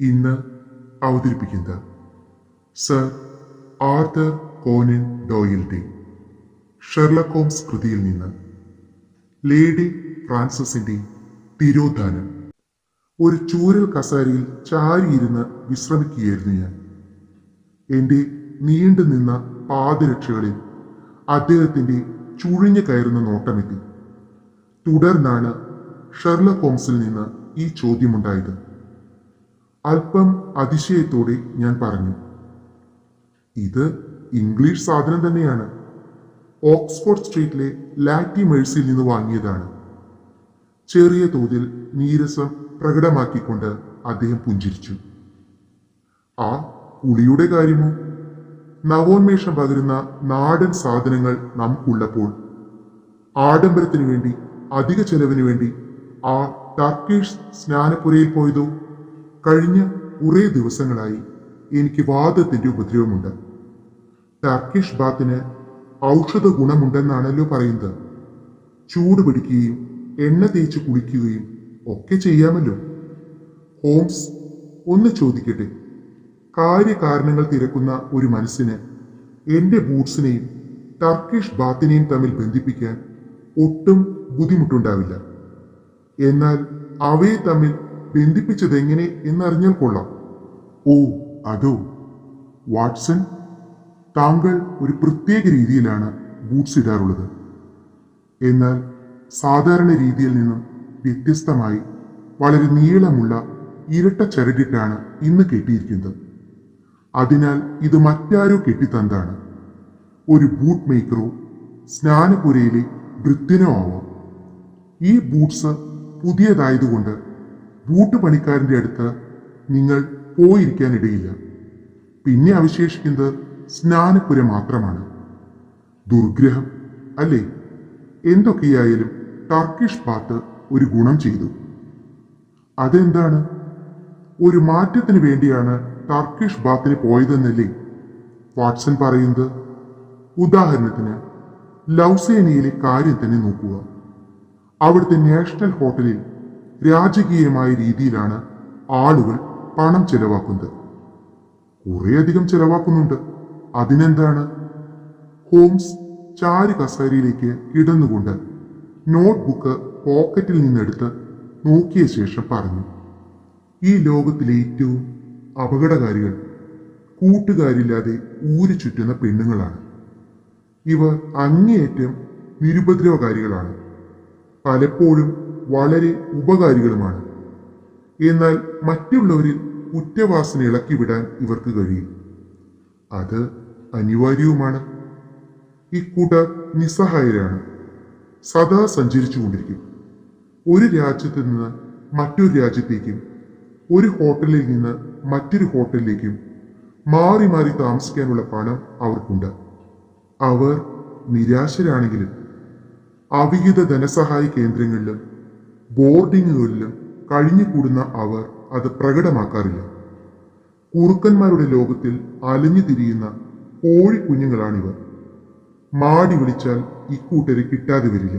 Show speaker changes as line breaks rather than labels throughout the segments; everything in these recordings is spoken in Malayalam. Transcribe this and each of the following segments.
ഇന്ന് അവതരിപ്പിക്കുന്നത് സർ ആർതർ കോനൻ ഡോയിലിന്റെ ഷെർലക് ഹോംസ് കൃതിയിൽ നിന്ന് ലേഡി ഫ്രാൻസിസിന്റെ തിരോധാനം. ഒരു ചൂരൽ കസാരയിൽ ചാരിയിരുന്ന് വിശ്രമിക്കുകയായിരുന്നു ഞാൻ. എന്റെ നീണ്ടു നിന്ന പാദരക്ഷകളിൽ അദ്ദേഹത്തിന്റെ ചുഴിഞ്ഞു കയറുന്ന നോട്ടമെത്തി. തുടർന്നാണ് ഷെർലക് ഹോംസിൽ നിന്ന് ഈ ചോദ്യമുണ്ടായത്. അല്പം അതിശയത്തോടെ ഞാൻ പറഞ്ഞു, ഇത് ഇംഗ്ലീഷ് സാധനം തന്നെയാണ്. ഓക്സ്ഫോർഡ് സ്ട്രീറ്റിലെ ലാറ്റി മേഴ്സിയിൽ നിന്ന് വാങ്ങിയതാണ്. ചെറിയ തോതിൽ നീരസം പ്രകടമാക്കിക്കൊണ്ട് അദ്ദേഹം പുഞ്ചിരിച്ചു. ആ കുളിയുടെ കാര്യമോ? നവോന്മേഷം പകരുന്ന നാടൻ സാധനങ്ങൾ നമുക്കുള്ളപ്പോൾ ആഡംബരത്തിനു വേണ്ടി, അധിക ചെലവിനു വേണ്ടി ആ ടർക്കിഷ് സ്നാനപ്പുരയിൽ പോയതോ? കഴിഞ്ഞ കുറേ ദിവസങ്ങളായി എനിക്ക് വാദത്തിന്റെ ഉപദ്രവമുണ്ട്. ടർക്കിഷ് ബാത്തിന് ഔഷധ ഗുണമുണ്ടെന്നാണല്ലോ പറയുന്നത്. ചൂട് പിടിക്കുകയും എണ്ണ തേച്ച് കുളിക്കുകയും ഒക്കെ ചെയ്യാമല്ലോ. ഹോംസ്, ഒന്ന് ചോദിക്കട്ടെ, കാര്യകാരണങ്ങൾ തിരക്കുന്ന ഒരു മനസ്സിന് എന്റെ ബൂട്ട്സിനെയും ടർക്കിഷ് ബാത്തിനെയും തമ്മിൽ ബന്ധിപ്പിക്കാൻ ഒട്ടും ബുദ്ധിമുട്ടുണ്ടാവില്ല. എന്നാൽ അവയെ തമ്മിൽ ബന്ധിപ്പിച്ചതെങ്ങനെ എന്നറിഞ്ഞാൽ കൊള്ളാം. ഓ അതോ, വാട്സൺ, താങ്കൾ ഒരു പ്രത്യേക രീതിയിലാണ് ബൂട്ട്സ് ഇടാറുള്ളത്. എന്നാൽ സാധാരണ രീതിയിൽ നിന്നും വ്യത്യസ്തമായി വളരെ നീളമുള്ള ഇരട്ട ചരടിട്ടാണ് ഇന്ന് കെട്ടിയിരിക്കുന്നത്. അതിനാൽ ഇത് മറ്റാരോ കെട്ടിത്തന്താണ്. ഒരു ബൂട്ട് മേക്കറോ സ്നാനപുരയിലെ വൃത്തിനോ ആവാം. ഈ ബൂട്ട്സ് പുതിയതായതുകൊണ്ട് ബൂട്ട് പണിക്കാരൻ്റെ അടുത്ത് നിങ്ങൾ പോയിരിക്കാനിടയില്ല. പിന്നെ അവശേഷിക്കുന്നത് സ്നാനപ്പുര മാത്രമാണ്. ദുർഗ്രഹം അല്ലേ? എന്തൊക്കെയായാലും ടർക്കിഷ് ബാത്ത് ഒരു ഗുണം ചെയ്തു. അതെന്താണ്? ഒരു മാറ്റത്തിന് വേണ്ടിയാണ് ടർക്കിഷ് ബാത്തിന് പോയതെന്നല്ലേ വാട്സൺ പറയുന്നത്? ഉദാഹരണത്തിന് ലൗസേനയിലെ കാര്യം തന്നെ നോക്കുക. അവിടുത്തെ നാഷണൽ ഹോട്ടലിൽ രാജകീയമായ രീതിയിലാണ് ആളുകൾ പണം ചെലവാക്കുന്നത്. കുറേയധികം ചെലവാക്കുന്നുണ്ട്. അതിനെന്താണ്? ഹോംസ് ചാരു കസേരയിലേക്ക് കിടന്നുകൊണ്ട് നോട്ട്ബുക്ക് പോക്കറ്റിൽ നിന്നെടുത്ത് നോക്കിയ ശേഷം പറഞ്ഞു, ഈ ലോകത്തിലെ ഏറ്റവും അപകടകാരികൾ കൂട്ടുകാരില്ലാതെ ഊരു ചുറ്റുന്ന പെണ്ണുങ്ങളാണ്. ഇവർ അങ്ങേയറ്റം നിരുപദ്രവകാരികളാണ്. പലപ്പോഴും വളരെ ഉപകാരികളുമാണ്. എന്നാൽ മറ്റുള്ളവരിൽ കുറ്റവാസന ഇളക്കിവിടാൻ ഇവർക്ക് കഴിയും. അത് അനിവാര്യവുമാണ്. ഇക്കൂട്ടർ നിസ്സഹായരാണ്. സദാ സഞ്ചരിച്ചുകൊണ്ടിരിക്കും. ഒരു രാജ്യത്ത് നിന്ന് മറ്റൊരു രാജ്യത്തേക്കും ഒരു ഹോട്ടലിൽ നിന്ന് മറ്റൊരു ഹോട്ടലിലേക്കും മാറി മാറി താമസിക്കാനുള്ള പണം അവർക്കുണ്ട്. അവർ നിരാശരാണെങ്കിലും അവിഹിത ധനസഹായ കേന്ദ്രങ്ങളിലും ബോർഡിങ്ങുകളിലും കഴിഞ്ഞുകൂടുന്ന അവർ അത് പ്രകടമാക്കാറില്ല. കുറുക്കന്മാരുടെ ലോകത്തിൽ അലഞ്ഞു തിരിയുന്ന കോഴിക്കുഞ്ഞുങ്ങളാണിവർ. മാടി വിളിച്ചാൽ ഇക്കൂട്ടരെ കിട്ടാതെ വരില്ല.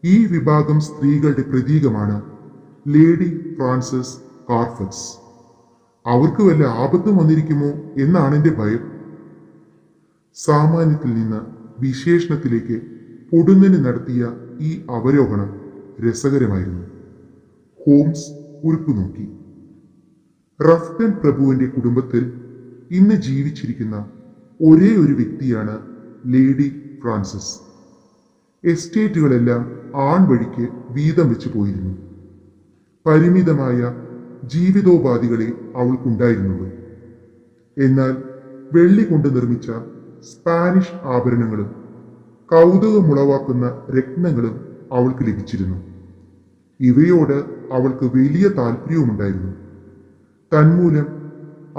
ഈ വിഭാഗം സ്ത്രീകളുടെ പ്രതീകമാണ് ലേഡി ഫ്രാൻസിസ് കാർഫക്സ്. അവർക്ക് വല്ല ആപത്തും വന്നിരിക്കുമോ എന്നാണ് എൻ്റെ ഭയം. സാമാന്യത്തിൽ നിന്ന് വിശേഷണത്തിലേക്ക് പൊടുന്നതിന് നടത്തിയ ഈ അവരോഹണം രസകരമായിരുന്നു. ഹോംസ് കുറിപ്പ് നോക്കി. റഫ്റ്റൺ പ്രഭുവിന്റെ കുടുംബത്തിൽ ഇന്ന് ജീവിച്ചിരിക്കുന്ന ഒരേ ഒരു വ്യക്തിയാണ് ലേഡി ഫ്രാൻസിസ്. എസ്റ്റേറ്റുകളെല്ലാം ആൺവഴിക്ക് വീതം വെച്ച് പോയിരുന്നു. പരിമിതമായ ജീവിതോപാധികളെ അവൾക്കുണ്ടായിരുന്നുള്ളൂ. എന്നാൽ വെള്ളി കൊണ്ട് നിർമ്മിച്ച സ്പാനിഷ് ആഭരണങ്ങളും കൗതുകമുളവാക്കുന്ന രത്നങ്ങളും അവൾക്ക് ലഭിച്ചിരുന്നു. ഇവയോട് അവൾക്ക് വലിയ താല്പര്യവുമുണ്ടായിരുന്നു. തന്മൂലം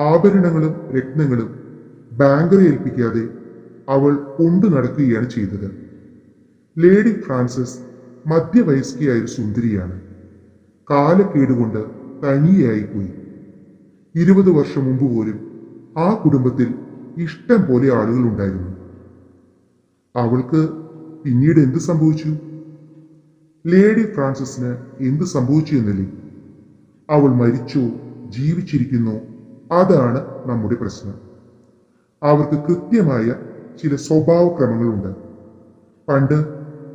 ആഭരണങ്ങളും രത്നങ്ങളും ബാങ്കറെ ഏൽപ്പിക്കാതെ അവൾ കൊണ്ടു നടക്കുകയാണ് ചെയ്തത്. ലേഡി ഫ്രാൻസിസ് മധ്യവയസ്കയായ ഒരു സുന്ദരിയാണ്. കാലക്കേടുകൊണ്ട് തനിയായിപ്പോയി. 20 വർഷം മുമ്പ് പോലും ആ കുടുംബത്തിൽ ഇഷ്ടം പോലെ ആളുകൾ ഉണ്ടായിരുന്നു. അവൾക്ക് പിന്നീട് എന്ത് സംഭവിച്ചു? ലേഡി ഫ്രാൻസിസിന് എന്ത് സംഭവിച്ചു എന്നല്ലേ? അവൾ മരിച്ചോ ജീവിച്ചിരിക്കുന്നോ അതാണ് നമ്മുടെ പ്രശ്നം. അവർക്ക് കൃത്യമായ ചില സ്വഭാവക്രമങ്ങളുണ്ട്. പണ്ട്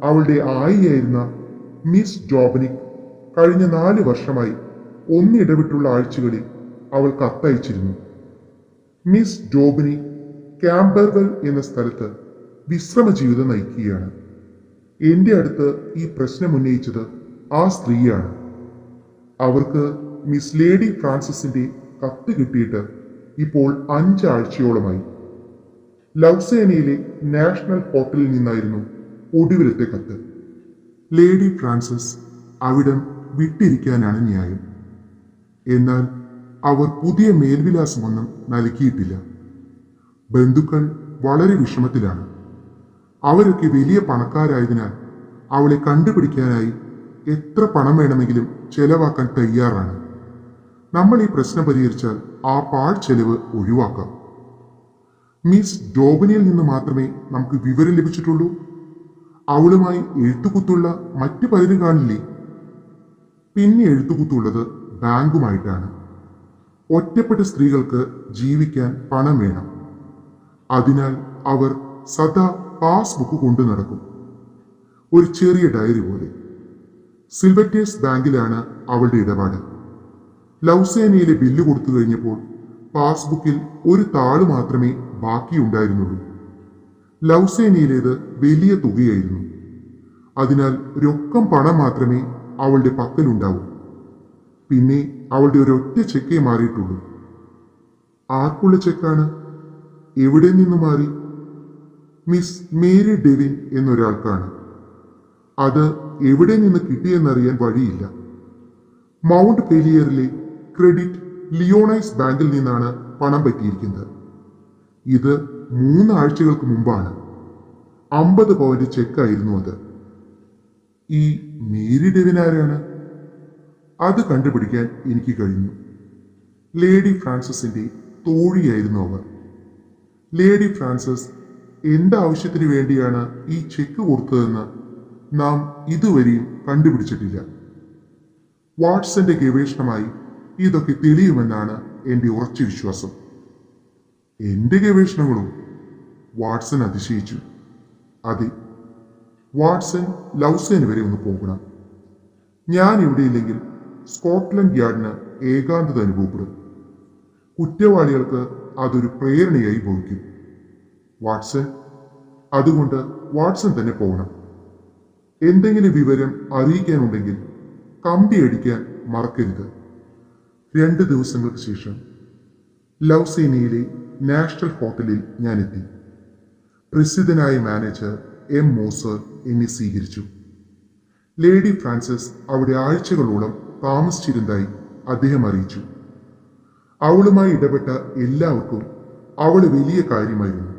അവളുടെ ആയിയായിരുന്ന മിസ് ഡോബനിക് കഴിഞ്ഞ 4 വർഷമായി ഒന്നിടവിട്ടുള്ള ആഴ്ചകളിൽ അവൾ കത്തയച്ചിരുന്നു. മിസ് ഡോബനി ക്യാമ്പർവെൽ എന്ന സ്ഥലത്ത് വിശ്രമ ജീവിതം നയിക്കുകയാണ്. എന്റെ അടുത്ത് ഈ പ്രശ്നം ഉന്നയിച്ചത് ആ സ്ത്രീയാണ്. അവർക്ക് മിസ് ലേഡി ഫ്രാൻസിസിന്റെ കത്ത് കിട്ടിയിട്ട് ഇപ്പോൾ 5 ആഴ്ചയോളമായി. ലൗസേനയിലെ നാഷണൽ ഹോട്ടലിൽ നിന്നായിരുന്നു ഒടുവിലത്തെ കത്ത്. ലേഡി ഫ്രാൻസിസ് അവിടം വിട്ടിരിക്കാനാണ് ന്യായം. എന്നാൽ അവർ പുതിയ മേൽവിലാസമൊന്നും നൽകിയിട്ടില്ല. ബന്ധുക്കൾ വളരെ വിഷമത്തിലാണ്. അവരൊക്കെ വലിയ പണക്കാരായതിനാൽ അവളെ കണ്ടുപിടിക്കാനായി എത്ര പണം വേണമെങ്കിലും ചെലവാക്കാൻ തയ്യാറാണ്. നമ്മൾ ഈ പ്രശ്നം പരിഹരിച്ചാൽ ആ പാഴ് ചെലവ് ഒഴിവാക്കാം. മിസ് ഡോബനിയിൽ നിന്ന് മാത്രമേ നമുക്ക് വിവരം ലഭിച്ചിട്ടുള്ളൂ. അവളുമായി എഴുത്തുകുത്തുള്ള മറ്റു പലരും കാണില്ലേ? പിന്നെ എഴുത്തുകുത്തുള്ളത് ബാങ്കുമായിട്ടാണ്. ഒറ്റപ്പെട്ട സ്ത്രീകൾക്ക് ജീവിക്കാൻ പണം വേണം. അതിനാൽ അവർ സദാ പാസ്ബുക്ക് കൊണ്ടു നടക്കും, ഒരു ചെറിയ ഡയറി പോലെ. സിൽവറ്റേഴ്സ് ബാങ്കിലാണ് അവളുടെ ഇടപാട്. ലൗസേനയിലെ ബില്ല് കൊടുത്തു കഴിഞ്ഞപ്പോൾ പാസ്ബുക്കിൽ ഒരു താള് മാത്രമേ ബാക്കിയുണ്ടായിരുന്നുള്ളൂ. ലൗസേനയിലേത് വലിയ തുകയായിരുന്നു. അതിനാൽ രൊക്കം പണം മാത്രമേ അവളുടെ പക്കലുണ്ടാവൂ. പിന്നെ അവളുടെ ഒരൊറ്റ ചെക്കേ മാറിയിട്ടുള്ളൂ. ആർക്കുള്ള ചെക്കാണ്? എവിടെ നിന്ന് മാറി? മിസ് മേരി ഡെവിൻ എന്നൊരാൾക്കാണ്. അത് എവിടെ നിന്ന് കിട്ടിയെന്നറിയാൻ വഴിയില്ല. മൗണ്ട് പെലിയറിലെ ക്രെഡിറ്റ് ലിയോണൈസ് ബാങ്കിൽ നിന്നാണ് പണം പറ്റിയിരിക്കുന്നത്. ഇത് 3 ആഴ്ചകൾക്ക് മുമ്പാണ്. 50 പൗണ്ട് ചെക്കായിരുന്നു അത്. ഈ മേരി ഡെവിൻ ആരാണ്? അത് കണ്ടുപിടിക്കാൻ എനിക്ക് കഴിഞ്ഞു. ലേഡി ഫ്രാൻസിസിന്റെ തോഴിയായിരുന്നു അവർ. ലേഡി ഫ്രാൻസിസ് എന്താവശ്യത്തിന് വേണ്ടിയാണ് ഈ ചെക്ക് കൊടുത്തതെന്ന് നാം ഇതുവരെയും കണ്ടുപിടിച്ചിട്ടില്ല. വാട്സന്റെ ഗവേഷണമായി ഇതൊക്കെ തെളിയുമെന്നാണ് എന്റെ ഉറച്ച വിശ്വാസം. എന്റെ ഗവേഷണങ്ങളും? വാട്സൺ അതിശയിച്ചു. അതെ, വാട്സൺ ലൗസേന വരെ ഒന്ന് പോകണം. ഞാൻ ഇവിടെയില്ലെങ്കിൽ സ്കോട്ട്ലൻഡ് യാർഡിന് ഏകാന്തത അനുഭവപ്പെടും. കുറ്റവാളികൾക്ക് അതൊരു പ്രേരണയായി ഭവിക്കും. വാട്സൺ, അതുകൊണ്ട് വാട്സൺ തന്നെ പോകണം. എന്തെങ്കിലും വിവരം അറിയിക്കാനുണ്ടെങ്കിൽ കമ്പി അടിക്കാൻ മറക്കരുത്. 2 ദിവസങ്ങൾക്ക് ശേഷം ലൗസേനയിലെ നാഷണൽ ഹോട്ടലിൽ ഞാനെത്തി. പ്രസിദ്ധനായ മാനേജർ എം മോസർ എന്നെ സ്വീകരിച്ചു. ലേഡി ഫ്രാൻസിസ് അവിടെ ആഴ്ചകളോളം താമസിച്ചിരുന്നതായി അദ്ദേഹം അറിയിച്ചു. അവളുമായി ഇടപെട്ട എല്ലാവർക്കും അവൾ വലിയ കാര്യമായിരുന്നു.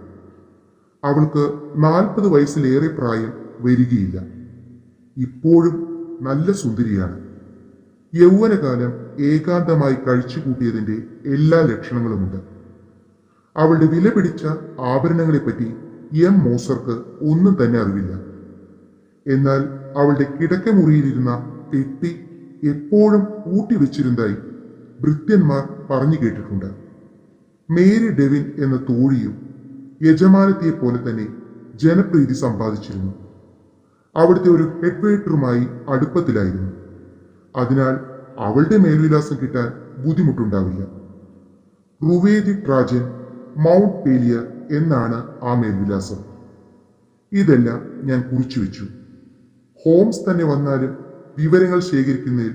അവൾക്ക് 40 വയസ്സിലേറെ പ്രായം വരികയില്ല. ഇപ്പോഴും നല്ല സുന്ദരിയാണ്. യൗവനകാലം ഏകാന്തമായി കഴിച്ചുകൂട്ടിയതിന്റെ എല്ലാ ലക്ഷണങ്ങളുമുണ്ട്. അവളുടെ വിലപിടിച്ച ആഭരണങ്ങളെപ്പറ്റി എം മോസർക്ക് ഒന്നും തന്നെ അറിവില്ല. എന്നാൽ അവളുടെ കിടക്കമുറിയിലിരുന്ന പെട്ടി എപ്പോഴും കൂട്ടിവെച്ചിരുന്നതായി ഭൃത്യന്മാർ പറഞ്ഞു കേട്ടിട്ടുണ്ട്. മേരി ഡെവിൻ എന്ന തോഴിയും യജമാനത്തിയെ പോലെ തന്നെ ജനപ്രീതി സമ്പാദിച്ചിരുന്നു. അവിടുത്തെ ഒരു ഹെഡ് വെയ്റ്ററുമായി അടുപ്പത്തിലായിരുന്നു. അതിനാൽ അവളുടെ മേൽവിലാസം കിട്ടാൻ ബുദ്ധിമുട്ടുണ്ടാവില്ല. റുവേദി ട്രാജൻ, മൗണ്ട് പേലിയർ എന്നാണ് ആ മേൽവിലാസം. ഇതെല്ലാം ഞാൻ കുറിച്ചുവെച്ചു. ഹോംസ് തന്നെ വന്നാലും വിവരങ്ങൾ ശേഖരിക്കുന്നതിൽ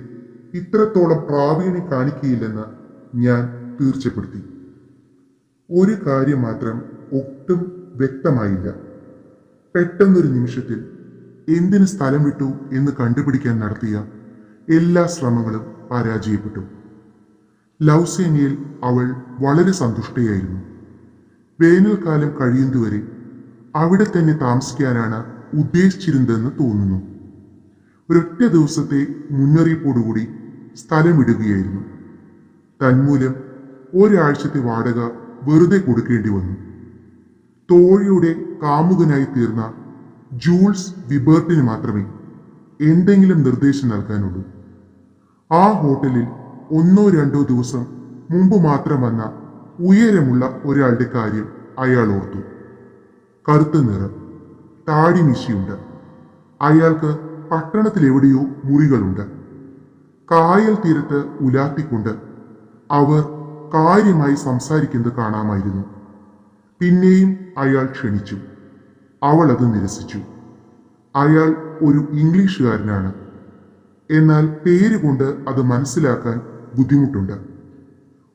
ഇത്രത്തോളം പ്രാവീണ്യം കാണിക്കുകയില്ലെന്ന് ഞാൻ തീർച്ചപ്പെടുത്തി. ഒരു കാര്യം മാത്രം ഒട്ടും വ്യക്തമായില്ല. പെട്ടെന്നൊരു നിമിഷത്തിൽ എന്തിന് സ്ഥലം വിട്ടു എന്ന് കണ്ടുപിടിക്കാൻ നടത്തിയ എല്ലാ ശ്രമങ്ങളും പരാജയപ്പെട്ടു. ലൗസേനയിൽ അവൾ വളരെ സന്തുഷ്ടയായിരുന്നു. വേനൽക്കാലം കഴിയുന്നതുവരെ അവിടെ തന്നെ താമസിക്കാനാണ് ഉദ്ദേശിച്ചിരുന്നതെന്ന് തോന്നുന്നു. ഒരൊറ്റ ദിവസത്തെ മുന്നറിയിപ്പോടുകൂടി സ്ഥലം വിടുകയായിരുന്നു. തന്മൂലം ഒരാഴ്ചത്തെ വാടക വെറുതെ കൊടുക്കേണ്ടി വന്നു. തോഴിയുടെ കാമുകനായി തീർന്ന ജൂൾസ് വിബർട്ടിന് മാത്രമേ എന്തെങ്കിലും നിർദ്ദേശം നൽകാനുള്ളൂ. ആ ഹോട്ടലിൽ ഒന്നോ രണ്ടോ ദിവസം മുമ്പ് മാത്രം വന്ന ഉയരമുള്ള ഒരാളുടെ കാര്യം അയാൾ ഓർത്തു. കറുത്ത നിറം, താടി മീശയുണ്ട്. അയാൾക്ക് പട്ടണത്തിൽ എവിടെയോ മുറികളുണ്ട്. കായൽ തീരത്ത് ഉലാത്തിക്കൊണ്ട് അവർ കാര്യമായി സംസാരിക്കുന്നത് കാണാമായിരുന്നു. പിന്നെയും അയാൾ ക്ഷണിച്ചു. അവൾ അത് നിരസിച്ചു. അയാൾ ഒരു ഇംഗ്ലീഷുകാരനാണ്. എന്നാൽ പേരുകൊണ്ട് അത് മനസ്സിലാക്കാൻ ബുദ്ധിമുട്ടുണ്ട്.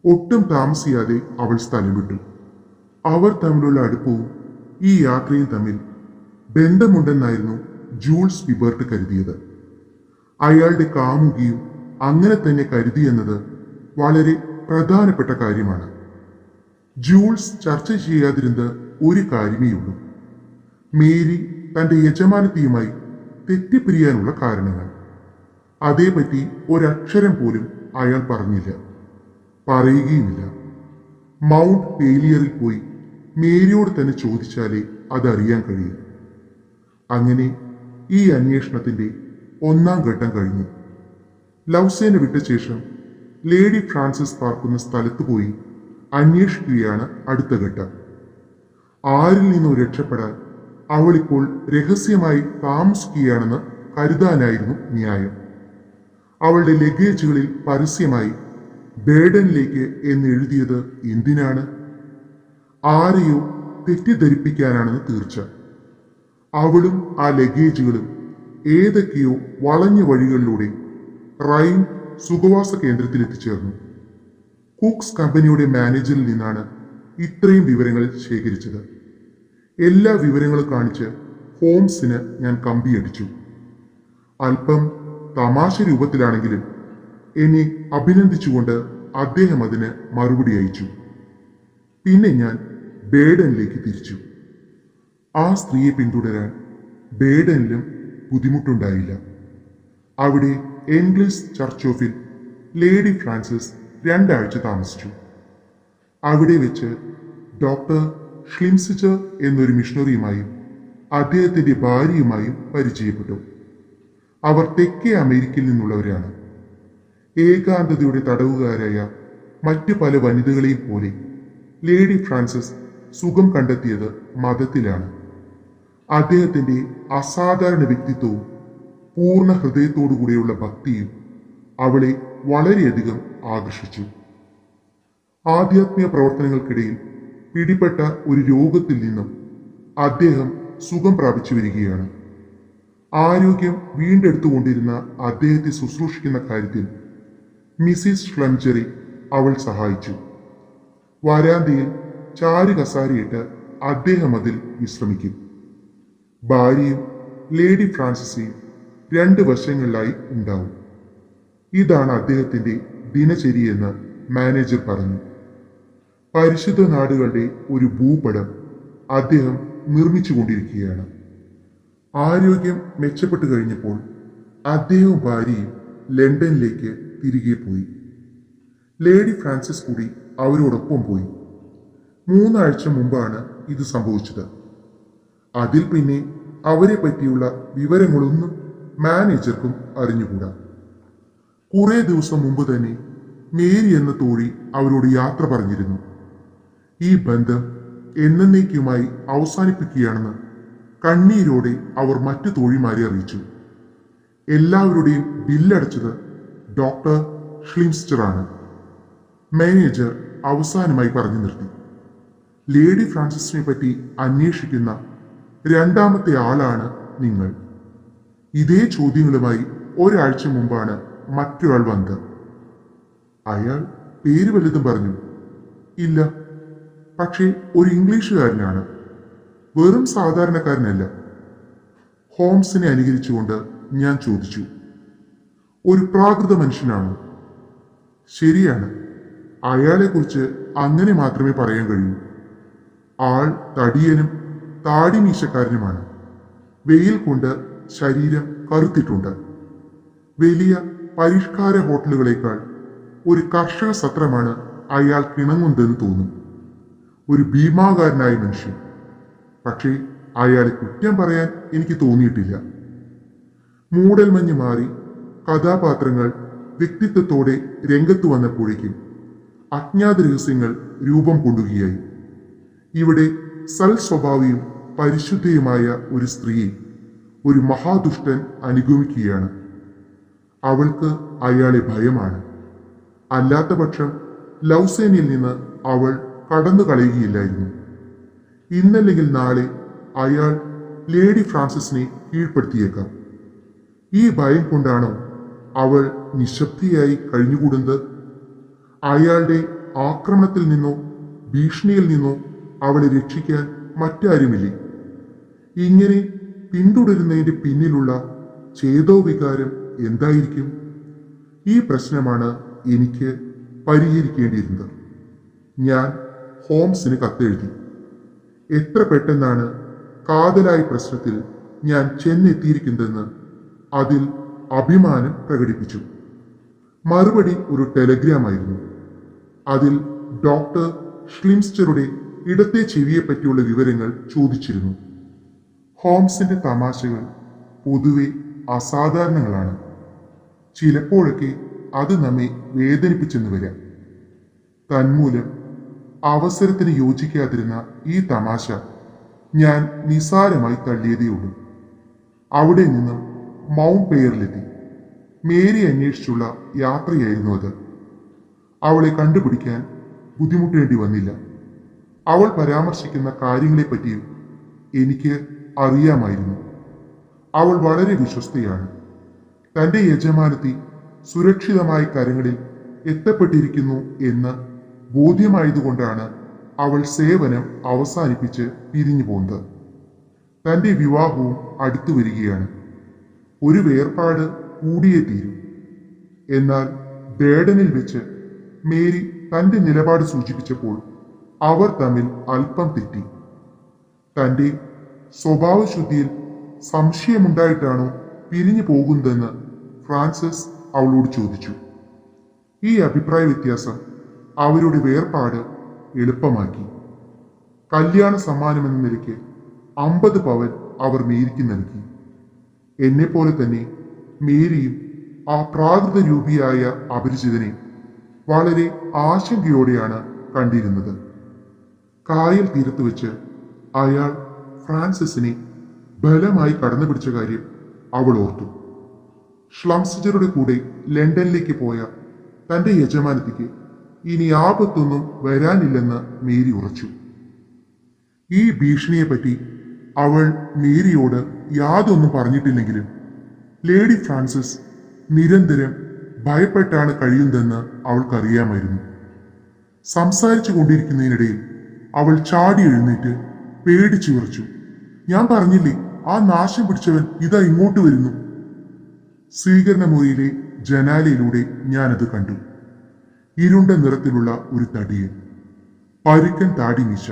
ഒട്ടും താമസിയാതെ അവൾ സ്ഥലം വിട്ടു. അവർ തമ്മിലുള്ള അടുപ്പവും ഈ യാത്രയും തമ്മിൽ ബന്ധമുണ്ടെന്നായിരുന്നു ജൂൾസ് വിബർട്ട് കരുതിയത്. അയാളുടെ കാമുകിയും അങ്ങനെ തന്നെ കരുതിയെന്നത് വളരെ പ്രധാനപ്പെട്ട കാര്യമാണ്. ജൂൾസ് ചർച്ച ചെയ്യാതിരുന്നത് ഒരു കാര്യമേയുള്ളൂ: മേരി തന്റെ യജമാനത്തിയുമായി തെറ്റിപ്പിരിയാനുള്ള കാരണങ്ങൾ. അതേപറ്റി ഒരക്ഷരം പോലും അയാൾ പറഞ്ഞില്ല, പറയുകയുമില്ല. മൗണ്ട് പേലിയറിൽ പോയി മേരിയോട് തന്നെ ചോദിച്ചാലേ അതറിയാൻ കഴിയും. അങ്ങനെ ഈ അന്വേഷണത്തിന്റെ ഒന്നാം ഘട്ടം കഴിഞ്ഞു. ലൗസേന വിട്ട ശേഷം ലേഡി ഫ്രാൻസിസ് പാർക്കുന്ന സ്ഥലത്ത് പോയി അന്വേഷിക്കുകയാണ് അടുത്ത ഘട്ടം. ആരിൽ നിന്നും രക്ഷപ്പെടാൻ അവളിപ്പോൾ രഹസ്യമായി താമസിക്കുകയാണെന്ന് കരുതാനായിരുന്നു ന്യായം. അവളുടെ ലഗേജുകളിൽ പരസ്യമായി ബേഡനിലേക്ക് എന്ന് എഴുതിയത് എന്തിനാണ്? ആരെയോ തെറ്റിദ്ധരിപ്പിക്കാനാണെന്ന് തീർച്ച. അവളും ആ ലഗേജുകളും ഏതൊക്കെയോ വളഞ്ഞ വഴികളിലൂടെ റൈൻ സുഖവാസ കേന്ദ്രത്തിൽ എത്തിച്ചേർന്നു. കുക്സ് കമ്പനിയുടെ മാനേജറിൽ നിന്നാണ് ഇത്രയും വിവരങ്ങൾ ശേഖരിച്ചത്. എല്ലാ വിവരങ്ങളും കാണിച്ച് ഹോംസിന് ഞാൻ കമ്പിയടിച്ചു. അല്പം തമാശ രൂപത്തിലാണെങ്കിലും എന്നെ അഭിനന്ദിച്ചുകൊണ്ട് അദ്ദേഹം അതിന് മറുപടി അയച്ചു. പിന്നെ ഞാൻ ബേഡനിലേക്ക് തിരിച്ചു. ആ സ്ത്രീയെ പിന്തുടരാൻ ബേഡനിലും ബുദ്ധിമുട്ടുണ്ടായില്ല. അവിടെ എൻഗ്ലിഷ് ചർച്ച് ഓഫിൽ ലേഡി ഫ്രാൻസിസ് 2 ആഴ്ച താമസിച്ചു. അവിടെ വെച്ച് ഡോക്ടർ ഷ്ലിംസിച്ചർ എന്നൊരു മിഷണറിയുമായും അദ്ദേഹത്തിന്റെ ഭാര്യയുമായും പരിചയപ്പെട്ടു. അവർ തെക്കേ അമേരിക്കയിൽ നിന്നുള്ളവരാണ്. ഏകാന്തതയുടെ തടവുകാരായ മറ്റു പല വനിതകളെയും പോലെ ലേഡി ഫ്രാൻസിസ് സുഖം കണ്ടെത്തിയത് മതത്തിലാണ്. അദ്ദേഹത്തിന്റെ അസാധാരണ വ്യക്തിത്വവും പൂർണ്ണ ഹൃദയത്തോടുകൂടിയുള്ള ഭക്തിയും അവളെ വളരെയധികം ആകർഷിച്ചു. ആധ്യാത്മിക പ്രവർത്തനങ്ങൾക്കിടയിൽ പിടിപെട്ട ഒരു രോഗത്തിൽ നിന്നും അദ്ദേഹം സുഖം പ്രാപിച്ചു വരികയാണ്. ആരോഗ്യം വീണ്ടെടുത്തുകൊണ്ടിരുന്ന അദ്ദേഹത്തെ ശുശ്രൂഷിക്കുന്ന കാര്യത്തിൽ മിസ്സിസ് ഫ്ലംജറി അവൾ സഹായിച്ചു. വരാന്തയിൽ ചാരു കസാരയിട്ട് അദ്ദേഹം അതിൽ വിശ്രമിക്കും. ഭാര്യയും ലേഡി ഫ്രാൻസിസയും 2 വശങ്ങളിലായി ഉണ്ടാവും. ഇതാണ് അദ്ദേഹത്തിന്റെ ദിനചര്യയെന്ന് മാനേജർ പറഞ്ഞു. പരിശുദ്ധ നാടുകളുടെ ഒരു ഭൂപടം അദ്ദേഹം നിർമ്മിച്ചുകൊണ്ടിരിക്കുകയാണ്. ആരോഗ്യം മെച്ചപ്പെട്ടു കഴിഞ്ഞപ്പോൾ അദ്ദേഹവും ഭാര്യയും ലണ്ടനിലേക്ക് തിരികെ പോയി. ലേഡി ഫ്രാൻസിസ് കൂടി അവരോടൊപ്പം പോയി. 3 ആഴ്ച മുമ്പാണ് ഇത് സംഭവിച്ചത്. അതിൽ പിന്നെ അവരെ പറ്റിയുള്ള വിവരങ്ങളൊന്നും മാനേജർക്കും അറിഞ്ഞുകൂടാ. കുറെ ദിവസം മുമ്പ് തന്നെ മേരി എന്ന തോഴി അവരോട് യാത്ര പറഞ്ഞിരുന്നു. ഈ ബന്ധം എന്നേക്കുമായി അവസാനിപ്പിക്കുകയാണെന്ന് കണ്ണീരോടെ അവർ മറ്റു തോഴിമാരെ അറിയിച്ചു. എല്ലാവരുടെയും ബില്ലടച്ചത് ഡോക്ടർ ഷ്ലിംസ്റ്ററാണ്. മാനേജർ അവസാനമായി പറഞ്ഞു നിർത്തി. ലേഡി ഫ്രാൻസിസിനെ പറ്റി അന്വേഷിക്കുന്ന 2ാമത്തെ ആളാണ് നിങ്ങൾ. ഇതേ ചോദ്യങ്ങളുമായി ഒരാഴ്ച മുമ്പാണ് മറ്റൊരാൾ വന്നത്. അയാൾ പേര് വലുതും പറഞ്ഞു. ഇല്ല, പക്ഷേ ഒരു ഇംഗ്ലീഷുകാരനാണ്, വെറും സാധാരണക്കാരനല്ല. ഹോംസിനെ അനുകരിച്ചുകൊണ്ട് ഞാൻ ചോദിച്ചു, ഒരു പ്രാകൃത മനുഷ്യനാണോ? ശരിയാണ്, അയാളെക്കുറിച്ച് അങ്ങനെ മാത്രമേ പറയാൻ കഴിയൂ. ആൾ തടിയനും താടിമീശക്കാരനുമാണ്. വെയിൽ കൊണ്ട് ശരീരം കറുത്തിട്ടുണ്ട്. വലിയ പരിഷ്കാര ഹോട്ടലുകളേക്കാൾ ഒരു കർഷക സത്രമാണ് അയാൾ കിണങ്ങുന്നതെന്ന് തോന്നും. ഒരു ഭീമാകാരനായ മനുഷ്യൻ. പക്ഷേ അയാളെ കുറ്റം പറയാൻ എനിക്ക് തോന്നിയിട്ടില്ല. മൂടൽമഞ്ഞ് മാറി കഥാപാത്രങ്ങൾ വ്യക്തിത്വത്തോടെ രംഗത്ത് വന്നപ്പോഴേക്കും അജ്ഞാത രഹസ്യങ്ങൾ രൂപം കൊള്ളുകയായി. ഇവിടെ സൽസ്വഭാവിയും പരിശുദ്ധയുമായ ഒരു സ്ത്രീയെ ഒരു മഹാദുഷ്ടൻ അനുഗമിക്കുകയാണ്. അവൾക്ക് അയാളെ ഭയമാണ്. അല്ലാത്ത പക്ഷം ലൗസേനയിൽ നിന്ന് അവൾ കടന്നു കളയുകയില്ലായിരുന്നു. ഇന്നല്ലെങ്കിൽ നാളെ അയാൾ ലേഡി ഫ്രാൻസിസിനെ കീഴ്പ്പെടുത്തിയേക്കാം. ഈ ഭയം കൊണ്ടാണോ അവൾ നിശബ്ദയായി കഴിഞ്ഞുകൂടുന്നത്? അയാളുടെ ആക്രമണത്തിൽ നിന്നോ ഭീഷണിയിൽ നിന്നോ അവളെ രക്ഷിക്കാൻ മറ്റാരുമില്ലേ? ഇങ്ങനെ പിന്തുടരുന്നതിന്റെ പിന്നിലുള്ള ചേതോവികാരം എന്തായിരിക്കും? ഈ പ്രശ്നമാണ് എനിക്ക് പരിഹരിക്കേണ്ടിയിരുന്നത്. ഞാൻ ഹോംസിന് കത്തെഴുതി. എത്ര പെട്ടെന്നാണ് കാതലായ പ്രശ്നത്തിൽ ഞാൻ ചെന്നെത്തിയിരിക്കുന്നതെന്ന് അതിൽ അഭിമാനം പ്രകടിപ്പിച്ചു. മറുപടി ഒരു ടെലഗ്രാമായിരുന്നു. അതിൽ ഡോക്ടർ ഷ്ലിംസ്റ്ററുടെ ഇടത്തെ ചെവിയെപ്പറ്റിയുള്ള വിവരങ്ങൾ ചോദിച്ചിരുന്നു. ഹോംസിന്റെ തമാശകൾ പൊതുവെ അസാധാരണങ്ങളാണ്. ചിലപ്പോഴൊക്കെ അത് നമ്മെ വേദനിപ്പിച്ചെന്ന് വരാം. തന്മൂലം അവസരത്തിന് യോജിക്കാതിരുന്ന ഈ തമാശ ഞാൻ നിസാരമായി തള്ളിയതേയുള്ളൂ. അവിടെ നിന്നും മൗണ്ട് പെയറിലെത്തി. മേരി അന്വേഷിച്ചുള്ള യാത്രയായിരുന്നു അത്. അവളെ കണ്ടുപിടിക്കാൻ ബുദ്ധിമുട്ടേണ്ടി വന്നില്ല. അവൾ പരാമർശിക്കുന്ന കാര്യങ്ങളെപ്പറ്റിയും എനിക്ക് അറിയാമായിരുന്നു. അവൾ വളരെ വിശ്വസ്തയാണ്. തൻ്റെ യജമാനത്തി സുരക്ഷിതമായ കരങ്ങളിൽ എത്തപ്പെട്ടിരിക്കുന്നു എന്ന് ബോധ്യമായതുകൊണ്ടാണ് അവൾ സേവനം അവസാനിപ്പിച്ച് പിരിഞ്ഞു പോകുന്നത്. തൻ്റെ വിവാഹവും അടുത്തു വരികയാണ്. ഒരു വേർപാട് കൂടിയേ തീരും. എന്നാൽ ബേഡനിൽ വെച്ച് മേരി തൻ്റെ നിലപാട് സൂചിപ്പിച്ചപ്പോൾ അവർ തമ്മിൽ അല്പം തെറ്റി. തൻ്റെ സ്വഭാവശുദ്ധിയിൽ സംശയമുണ്ടായിട്ടാണോ പിരിഞ്ഞു പോകുന്നതെന്ന് ഫ്രാൻസിസ് അവളോട് ചോദിച്ചു. ഈ അഭിപ്രായ വ്യത്യാസം അവരുടെ വേർപാട് എളുപ്പമാക്കി. കല്യാണ സമ്മാനമെന്ന നിലയ്ക്ക് 50 പവൻ അവർ മേരിക്ക് നൽകി. എന്നെപ്പോലെ തന്നെ മേരിയും ആ പ്രാകൃത രൂപിയായ അപരിചിതനെ വളരെ ആശങ്കയോടെയാണ് കണ്ടിരുന്നത്. കായൽ തീരത്ത് വെച്ച് അയാൾ ഫ്രാൻസിസിനെ ബലമായി കടന്നു പിടിച്ച കാര്യം അവൾ ഓർത്തു. ഷ്ലംസിജറുടെ കൂടെ ലണ്ടനിലേക്ക് പോയ തൻ്റെ യജമാനത്തിക്ക് ഇനി ആപത്തൊന്നും വരാനില്ലെന്ന് മേരി ഉറച്ചു. ഈ ഭീഷണിയെപ്പറ്റി അവൾ മേരിയോട് യാതൊന്നും പറഞ്ഞിട്ടില്ലെങ്കിലും ലേഡി ഫ്രാൻസിസ് നിരന്തരം ഭയപ്പെട്ടാണ് കഴിയുന്നതെന്ന് അവൾക്കറിയാമായിരുന്നു. സംസാരിച്ചു കൊണ്ടിരിക്കുന്നതിനിടയിൽ അവൾ ചാടി എഴുന്നേറ്റ് പേടിച്ചു വിറച്ചു. ഞാൻ പറഞ്ഞില്ലേ, ആ നാശം പിടിച്ചവൻ ഇതാ ഇങ്ങോട്ട് വരുന്നു. സ്വീകരണ മുറിയിലെ ജനാലയിലൂടെ ഞാനത് കണ്ടു. ഇരുണ്ട നിറത്തിലുള്ള ഒരു തടിയൻ, പരുക്കൻ താടി മീശ.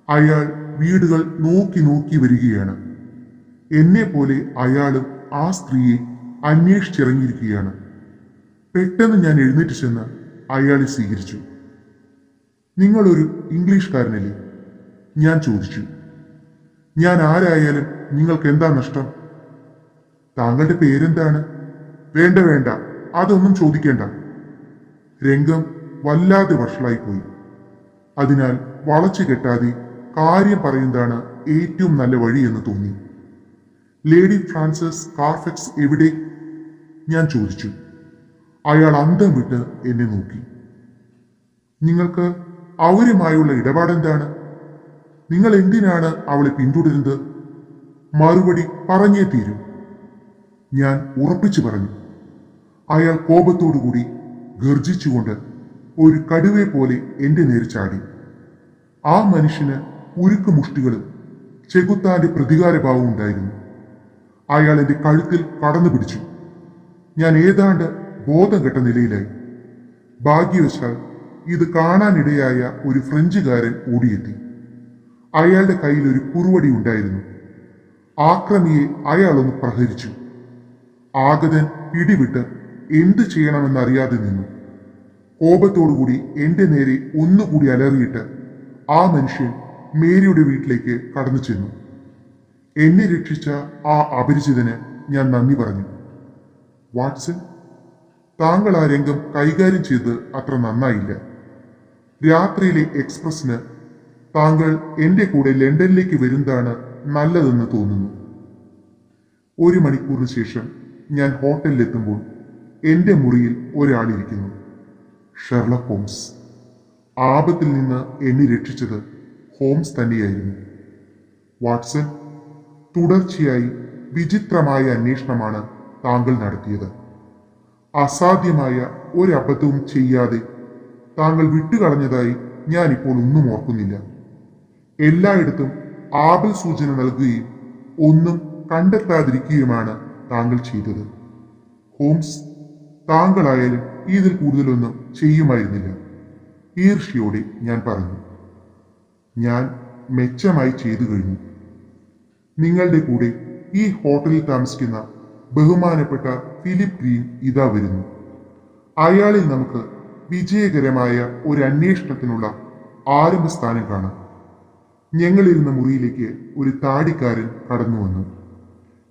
അയാൾ വീടുകൾ നോക്കി നോക്കി വരികയാണ്. എന്നെ പോലെ അയാളും ആ സ്ത്രീയെ അന്വേഷിച്ചിറങ്ങിയിരിക്കുകയാണ്. പെട്ടെന്ന് ഞാൻ എഴുന്നേറ്റ് ചെന്ന് അയാളെ സ്വീകരിച്ചു. നിങ്ങളൊരു ഇംഗ്ലീഷുകാരനല്ലേ? ഞാൻ ചോദിച്ചു. ഞാൻ ആരായാലും നിങ്ങൾക്ക് എന്താ നഷ്ടം? താങ്കളുടെ പേരെന്താണ്? വേണ്ട വേണ്ട, അതൊന്നും ചോദിക്കേണ്ട. രംഗം വല്ലാതെ വഷളായിപ്പോയി. അതിനാൽ വളച്ചു കെട്ടാതെ കാര്യം പറയുന്നതാണ് ഏറ്റവും നല്ല വഴിയെന്ന് തോന്നി. ലേഡി ഫ്രാൻസിസ് കാർഫെക്സ് എവിടെ? ഞാൻ ചോദിച്ചു. അയാൾ അന്തം വിട്ട് എന്നെ നോക്കി. നിങ്ങൾക്ക് അവരുമായുള്ള ഇടപാടെന്താണ്? നിങ്ങൾ എന്തിനാണ് അവളെ പിന്തുടരുന്നത്? മറുപടി പറഞ്ഞേ തീരൂ. ഞാൻ ഉറപ്പിച്ചു പറഞ്ഞു. അയാൾ കോപത്തോടുകൂടി ഗർജിച്ചുകൊണ്ട് ഒരു കടുവയെ പോലെ എന്റെ നേരെ ചാടി. ആ മനുഷ്യന് ഉരുക്ക് മുഷ്ടികളും ചെകുത്താന്റെ പ്രതികാരഭാവവും ഉണ്ടായിരുന്നു. അയാൾ എന്റെ കഴുത്തിൽ കടന്നു പിടിച്ചു. ഞാൻ ഏതാണ്ട് ബോധം കെട്ട നിലയിലായി. ഭാഗ്യവശാൽ ഇത് കാണാനിടയായ ഒരു ഫ്രഞ്ചുകാരൻ ഓടിയെത്തി. അയാളുടെ കയ്യിൽ ഒരു കുറുവടി ഉണ്ടായിരുന്നു. ആക്രമിയെ അയാളൊന്ന് പ്രഹരിച്ചു. ആഗതൻ പിടിവിട്ട് എന്ത് ചെയ്യണമെന്നറിയാതെ നിന്നു. കോപത്തോടുകൂടി എന്റെ നേരെ ഒന്നുകൂടി അലറിയിട്ട് ആ മനുഷ്യൻ മേരിയുടെ വീട്ടിലേക്ക് കടന്നു ചെന്നു. എന്നെ രക്ഷിച്ച ആ അപരിചിതന് ഞാൻ നന്ദി പറഞ്ഞു. വാട്സൺ, താങ്കൾ ആ രംഗം കൈകാര്യം ചെയ്ത് അത്ര നന്നായില്ല. രാത്രിയിലെ എക്സ്പ്രസിന് താങ്കൾ എന്റെ കൂടെ ലണ്ടനിലേക്ക് വരുന്നതാണ് നല്ലതെന്ന് തോന്നുന്നു. 1 മണിക്കൂറിന് ശേഷം ഞാൻ ഹോട്ടലിലെത്തുമ്പോൾ എന്റെ മുറിയിൽ ഒരാളിരിക്കുന്നു. Sherlock Holmes. ആപത്തിൽ നിന്ന് എന്നെ രക്ഷിച്ചത് ഹോംസ് തന്നെയായിരുന്നു. വാട്സൺ, തുടർച്ചയായി വിചിത്രമായ അന്വേഷണമാണ് താങ്കൾ നടത്തിയത്. അസാധ്യമായ ഒരബദ്ധവും ചെയ്യാതെ താങ്കൾ വിട്ടുകളഞ്ഞതായി ഞാനിപ്പോൾ ഒന്നും ഓർക്കുന്നില്ല. എല്ലായിടത്തും ആപൽ സൂചന നൽകുകയും ഒന്നും കണ്ടെത്താതിരിക്കുകയുമാണ് താങ്കൾ ചെയ്തത്. ഹോംസ്, താങ്കളായാലും ഇതിൽ കൂടുതലൊന്നും ചെയ്യുമായിരുന്നില്ല. ഈർഷ്യയോടെ ഞാൻ പറഞ്ഞു. ഞാൻ മെച്ചമായി ചെയ്തു കഴിഞ്ഞു. നിങ്ങളുടെ കൂടെ ഈ ഹോട്ടലിൽ താമസിക്കുന്ന ബഹുമാനപ്പെട്ട ഫിലിപ്പ് ഗ്രീൻ ഇതാ വരുന്നു. അയാളിൽ നമുക്ക് വിജയകരമായ ഒരു അന്വേഷണത്തിനുള്ള ആരംഭസ്ഥാനം കാണാം. ഞങ്ങളിരുന്ന മുറിയിലേക്ക് ഒരു താടിക്കാരൻ കടന്നു വന്നു.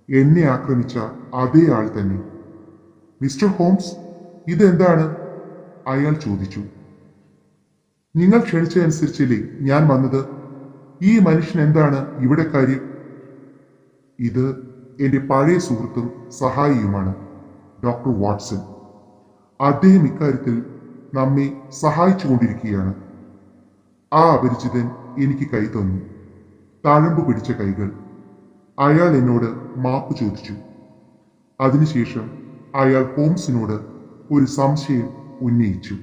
എന്നെ ആക്രമിച്ച അതേ ആൾ തന്നെ. മിസ്റ്റർ ഹോംസ്, ഇതെന്താണ്? അയാൾ ചോദിച്ചു. നിങ്ങൾ ക്ഷണിച്ചതനുസരിച്ചല്ലേ ഞാൻ വന്നത്. ഈ മനുഷ്യൻ എന്താണ് ഇവിടെ കാര്യം? ഇത് എന്റെ പഴയ സുഹൃത്തും സഹായിയുമാണ്, ഡോക്ടർ വാട്സൺ. അദ്ദേഹം ഇക്കാര്യത്തിൽ നമ്മെ സഹായിച്ചുകൊണ്ടിരിക്കുകയാണ്. ആ അപരിചിതൻ എനിക്ക് കൈ തന്നു. തഴമ്പ് പിടിച്ച കൈകൾ. അയാൾ എന്നോട് മാപ്പ് ചോദിച്ചു. അതിനുശേഷം അയാൾ ഹോംസിനോട് ഒരു സംശയം ഉന്നയിച്ചു.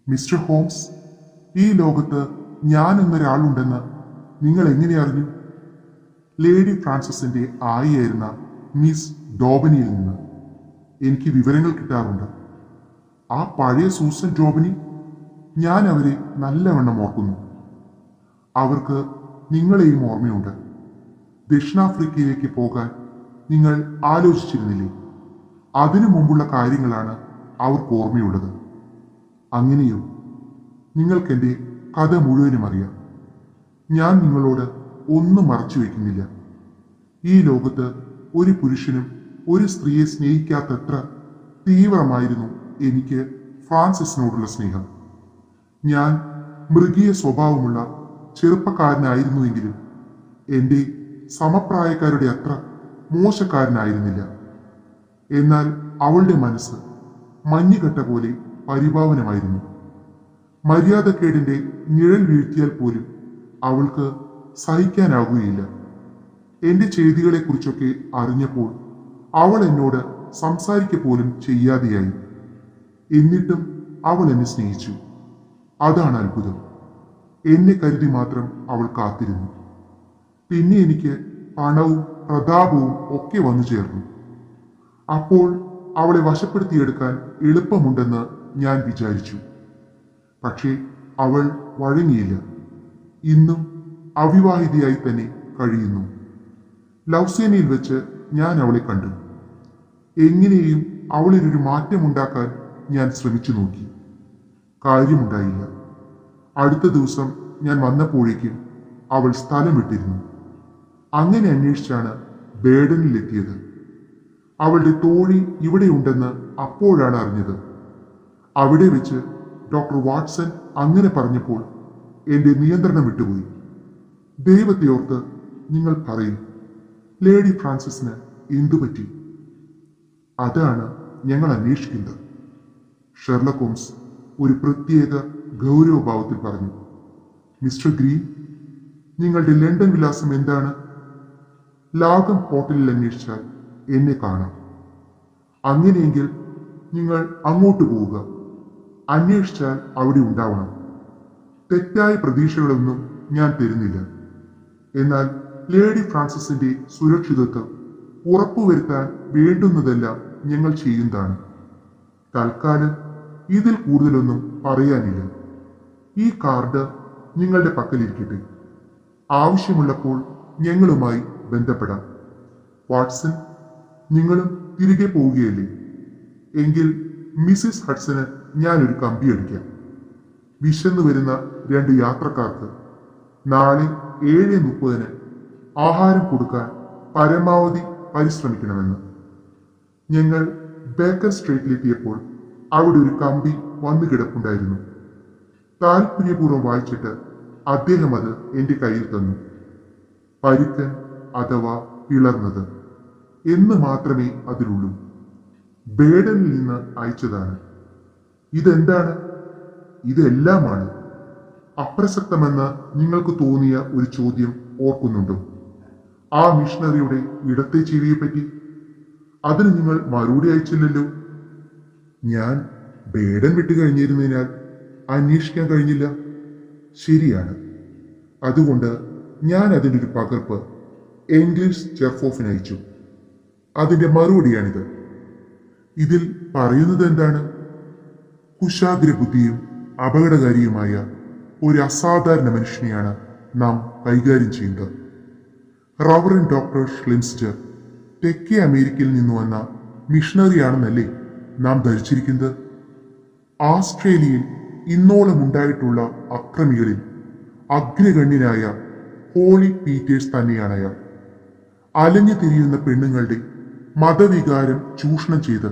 മിസ്റ്റർ ഹോംസ്, ഈ ലോകത്ത് ഞാൻ എന്നൊരാളുണ്ടെന്ന് നിങ്ങൾ എങ്ങനെ അറിഞ്ഞു? ലേഡി ഫ്രാൻസിസിന്റെ ആയിയായിരുന്ന മിസ് ഡോബനിയിൽ നിന്ന് എനിക്ക് വിവരങ്ങൾ കിട്ടാറുണ്ട്. ആ പഴയ സൂസൻ ഡോബനി, ഞാൻ അവരെ നല്ലവണ്ണം ഓർക്കുന്നു. അവർക്ക് നിങ്ങളെയും ഓർമ്മയുണ്ട്. ദക്ഷിണാഫ്രിക്കയിലേക്ക് പോകാൻ നിങ്ങൾ ആലോചിച്ചിരുന്നില്ലേ? അതിനു മുമ്പുള്ള കാര്യങ്ങളാണ് അവർക്ക് ഓർമ്മയുള്ളത്. അങ്ങനെയോ? നിങ്ങൾക്കെന്റെ കഥ മുഴുവനും അറിയാം. ഞാൻ നിങ്ങളോട് ഒന്നും മറച്ചു വയ്ക്കുന്നില്ല. ഈ ലോകത്ത് ഒരു പുരുഷനും ഒരു സ്ത്രീയെ സ്നേഹിക്കാത്തത്ര തീവ്രമായിരുന്നു എനിക്ക് ഫ്രാൻസിസിനോടുള്ള സ്നേഹം. ഞാൻ മൃഗീയ സ്വഭാവമുള്ള ചെറുപ്പക്കാരനായിരുന്നുവെങ്കിലും എൻ്റെ സമപ്രായക്കാരുടെ അത്ര മോശക്കാരനായിരുന്നില്ല. എന്നാൽ അവളുടെ മനസ്സ് മഞ്ഞുകട്ട പോലെ പരിഭാവനമായിരുന്നു. മര്യാദക്കേടിന്റെ നിഴൽ വീഴ്ത്തിയാൽ പോലും അവൾക്ക് സഹിക്കാനാകുകയില്ല. എന്റെ ചെയ്തികളെക്കുറിച്ചൊക്കെ അറിഞ്ഞപ്പോൾ അവൾ എന്നോട് സംസാരിക്ക പോലും ചെയ്യാതെയായി. എന്നിട്ടും അവൾ എന്നെ സ്നേഹിച്ചു. അതാണ് അത്ഭുതം. എന്നെ കരുതി മാത്രം അവൾ കാത്തിരുന്നു. പിന്നെ എനിക്ക് പണവും പ്രതാപവും ഒക്കെ വന്നു ചേർന്നു. അപ്പോൾ അവളെ വശപ്പെടുത്തിയെടുക്കാൻ എളുപ്പമുണ്ടെന്ന് ഞാൻ വിചാരിച്ചു. പക്ഷേ അവൾ വഴങ്ങിയില്ല. ഇന്നും അവിവാഹിതയായി തന്നെ കഴിയുന്നു. ലൗസേനയിൽ വെച്ച് ഞാൻ അവളെ കണ്ടു. എങ്ങനെയും അവളിലൊരു മാറ്റമുണ്ടാക്കാൻ ഞാൻ ശ്രമിച്ചു നോക്കി. കാര്യമുണ്ടായില്ല. അടുത്ത ദിവസം ഞാൻ വന്നപ്പോഴേക്കും അവൾ സ്ഥലം വിട്ടിരുന്നു. അങ്ങനെ അന്വേഷിച്ചാണ് ബേഡനിലെത്തിയത്. അവളുടെ തോഴി ഇവിടെയുണ്ടെന്ന് അപ്പോഴാണ് അറിഞ്ഞത്. അവിടെ വെച്ച് ഡോക്ടർ വാട്സൺ അങ്ങനെ പറഞ്ഞപ്പോൾ എന്റെ നിയന്ത്രണം വിട്ടുപോയി. ദൈവത്തെ ഓർത്ത് നിങ്ങൾ പറയും, ലേഡി ഫ്രാൻസിസിന് എന്തു പറ്റി? അതാണ് ഞങ്ങൾ അന്വേഷിക്കുന്നത്. ഷെർലക് ഹോംസ് ഒരു പ്രത്യേക ഗൗരവഭാവത്തിൽ പറഞ്ഞു. മിസ്റ്റർ ഗ്രീൻ, നിങ്ങളുടെ ലണ്ടൻ വിലാസം എന്താണ്? ലാഗം ഹോട്ടലിൽ അന്വേഷിച്ചാൽ എന്നെ കാണാം. അങ്ങനെയെങ്കിൽ നിങ്ങൾ അങ്ങോട്ട് പോവുക. അന്വേഷിച്ചാൽ അവിടെ ഉണ്ടാവണം. തെറ്റായ പ്രതീക്ഷകളൊന്നും ഞാൻ തരുന്നില്ല. എന്നാൽ ലേഡി ഫ്രാൻസിസിന്റെ സുരക്ഷിതത്വം ഉറപ്പുവരുത്താൻ വേണ്ടുന്നതെല്ലാം ഞങ്ങൾ ചെയ്യുന്നതാണ്. തൽക്കാലം ഇതിൽ കൂടുതലൊന്നും പറയാനില്ല. ഈ കാർഡ് നിങ്ങളുടെ പക്കലിരിക്കട്ടെ. ആവശ്യമുള്ളപ്പോൾ ഞങ്ങളുമായി ബന്ധപ്പെടാം. വാട്സൺ, നിങ്ങളും തിരികെ പോവുകയല്ലേ? എങ്കിൽ മിസ്സിസ് ഹഡ്സന് ഞാനൊരു കമ്പി അടിക്കാം. വിശന്നു വരുന്ന 2 യാത്രക്കാർക്ക് നാളെ 7:30 ആഹാരം കൊടുക്കാൻ പരമാവധി പരിശ്രമിക്കണമെന്ന്. ഞങ്ങൾ ബേക്കർ സ്ട്രീറ്റിലെത്തിയപ്പോൾ അവിടെ ഒരു കമ്പി വന്നു കിടപ്പുണ്ടായിരുന്നു. താല്പര്യപൂർവ്വം വായിച്ചിട്ട് അദ്ദേഹം അത് എന്റെ കയ്യിൽ തന്നു. പരുക്കൻ അഥവാ പിളർന്നത് എന്ന് മാത്രമേ അതിലുള്ളൂ. ബേഡനിൽ നിന്ന് അയച്ചതാണ്. ഇതെന്താണ്? ഇതെല്ലാമാണ്. അപ്രസക്തമെന്ന് നിങ്ങൾക്ക് തോന്നിയ ഒരു ചോദ്യം ഓർക്കുന്നുണ്ടോ? ആ മിഷണറിയുടെ ഇടത്തെ ചെവിയെ പറ്റി. അതിന് നിങ്ങൾ മറുപടി അയച്ചില്ലല്ലോ. ഞാൻ ബേഡൻ വിട്ടു കഴിഞ്ഞിരുന്നതിനാൽ അന്വേഷിക്കാൻ കഴിഞ്ഞില്ല. ശരിയാണ്. അതുകൊണ്ട് ഞാൻ അതിൻ്റെ ഒരു പകർപ്പ് ഇംഗ്ലീഷ് ചെർഫോഫിന് അയച്ചു. അതിൻ്റെ മറുപടിയാണിത്. ഇതിൽ പറയുന്നത് എന്താണ്? കുശാഗ്രബുദ്ധിയും അപകടകാരിയുമായ ഒരു അസാധാരണ മനുഷ്യനെയാണ് നാം കൈകാര്യം ചെയ്യുന്നത്. റവറൻ ഡോക്ടർ ഷ്ലിംസ്റ്റർ തെക്കേ അമേരിക്കയിൽ നിന്ന് വന്ന മിഷണറിയാണെന്നല്ലേ നാം ധരിച്ചിരിക്കുന്നത്? ആസ്ട്രേലിയയിൽ ഇന്നോളം ഉണ്ടായിട്ടുള്ള അക്രമികളിൽ അഗ്രഗണ്യനായ ഹോളി പീറ്റേഴ്സ് തന്നെയാണ് അയാൾ. അലഞ്ഞു തിരിയുന്ന പെണ്ണുങ്ങളുടെ മതവികാരം ചൂഷണം ചെയ്ത്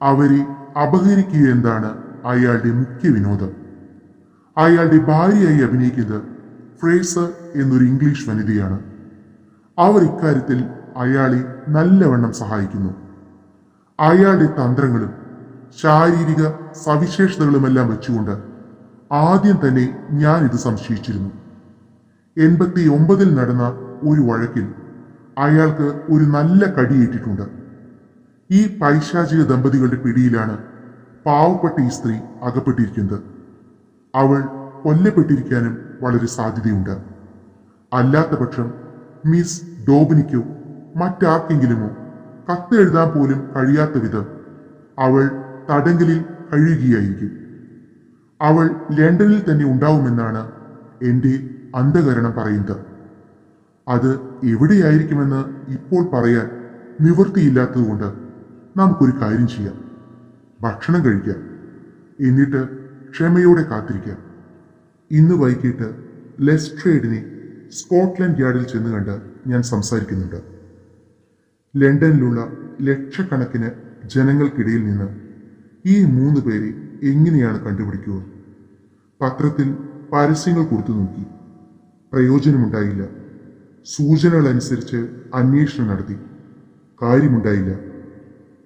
അവരെ അപഹരിക്കുക എന്താണ് അയാളുടെ മുഖ്യ വിനോദം. അയാളുടെ ഭാര്യയായി അഭിനയിക്കുന്നത് ഫ്രേസർ എന്നൊരു ഇംഗ്ലീഷ് വനിതയാണ്. അവർ ഇക്കാര്യത്തിൽ അയാളെ നല്ലവണ്ണം സഹായിക്കുന്നു. അയാളുടെ തന്ത്രങ്ങളും ശാരീരിക സവിശേഷതകളുമെല്ലാം വെച്ചുകൊണ്ട് ആദ്യം തന്നെ ഞാൻ ഇത് സംശയിച്ചിരുന്നു. 89 നടന്ന ഒരു വഴക്കിൽ അയാൾക്ക് ഒരു നല്ല കടിയേറ്റിട്ടുണ്ട്. ഈ പൈശാചിക ദമ്പതികളുടെ പിടിയിലാണ് പാവപ്പെട്ട ഈ സ്ത്രീ അകപ്പെട്ടിരിക്കുന്നത്. അവൾ കൊല്ലപ്പെട്ടിരിക്കാനും വളരെ സാധ്യതയുണ്ട്. അല്ലാത്ത പക്ഷം മിസ് ഡോബിനിക്കോ മറ്റാർക്കെങ്കിലുമോ കത്തെഴുതാൻ പോലും കഴിയാത്ത വിധം അവൾ തടങ്കലിൽ കഴിയുകയായിരിക്കും. അവൾ ലണ്ടനിൽ തന്നെ ഉണ്ടാവുമെന്നാണ് എൻ്റെ അന്ധകരണം പറയുന്നത്. അത് എവിടെയായിരിക്കുമെന്ന് ഇപ്പോൾ പറയാൻ നിവൃത്തിയില്ലാത്തതുകൊണ്ട് നമുക്കൊരു കാര്യം ചെയ്യാം. ഭക്ഷണം കഴിക്കാം, എന്നിട്ട് ക്ഷമയോടെ കാത്തിരിക്കാം. ഇന്ന് വൈകിട്ട് ലെസ്ട്രേഡിനെ സ്കോട്ട്ലൻഡ് യാർഡിൽ ചെന്ന് കണ്ട് ഞാൻ സംസാരിക്കുന്നുണ്ട്. ലണ്ടനിലുള്ള ലക്ഷക്കണക്കിന് ജനങ്ങൾക്കിടയിൽ നിന്ന് ഈ 3 പേരെ എങ്ങനെയാണ് കണ്ടുപിടിക്കുക? പത്രത്തിൽ പരസ്യങ്ങൾ കൊടുത്തു നോക്കി, പ്രയോജനമുണ്ടായില്ല. സൂചനകൾ അനുസരിച്ച് അന്വേഷണം നടത്തി, കാര്യമുണ്ടായില്ല.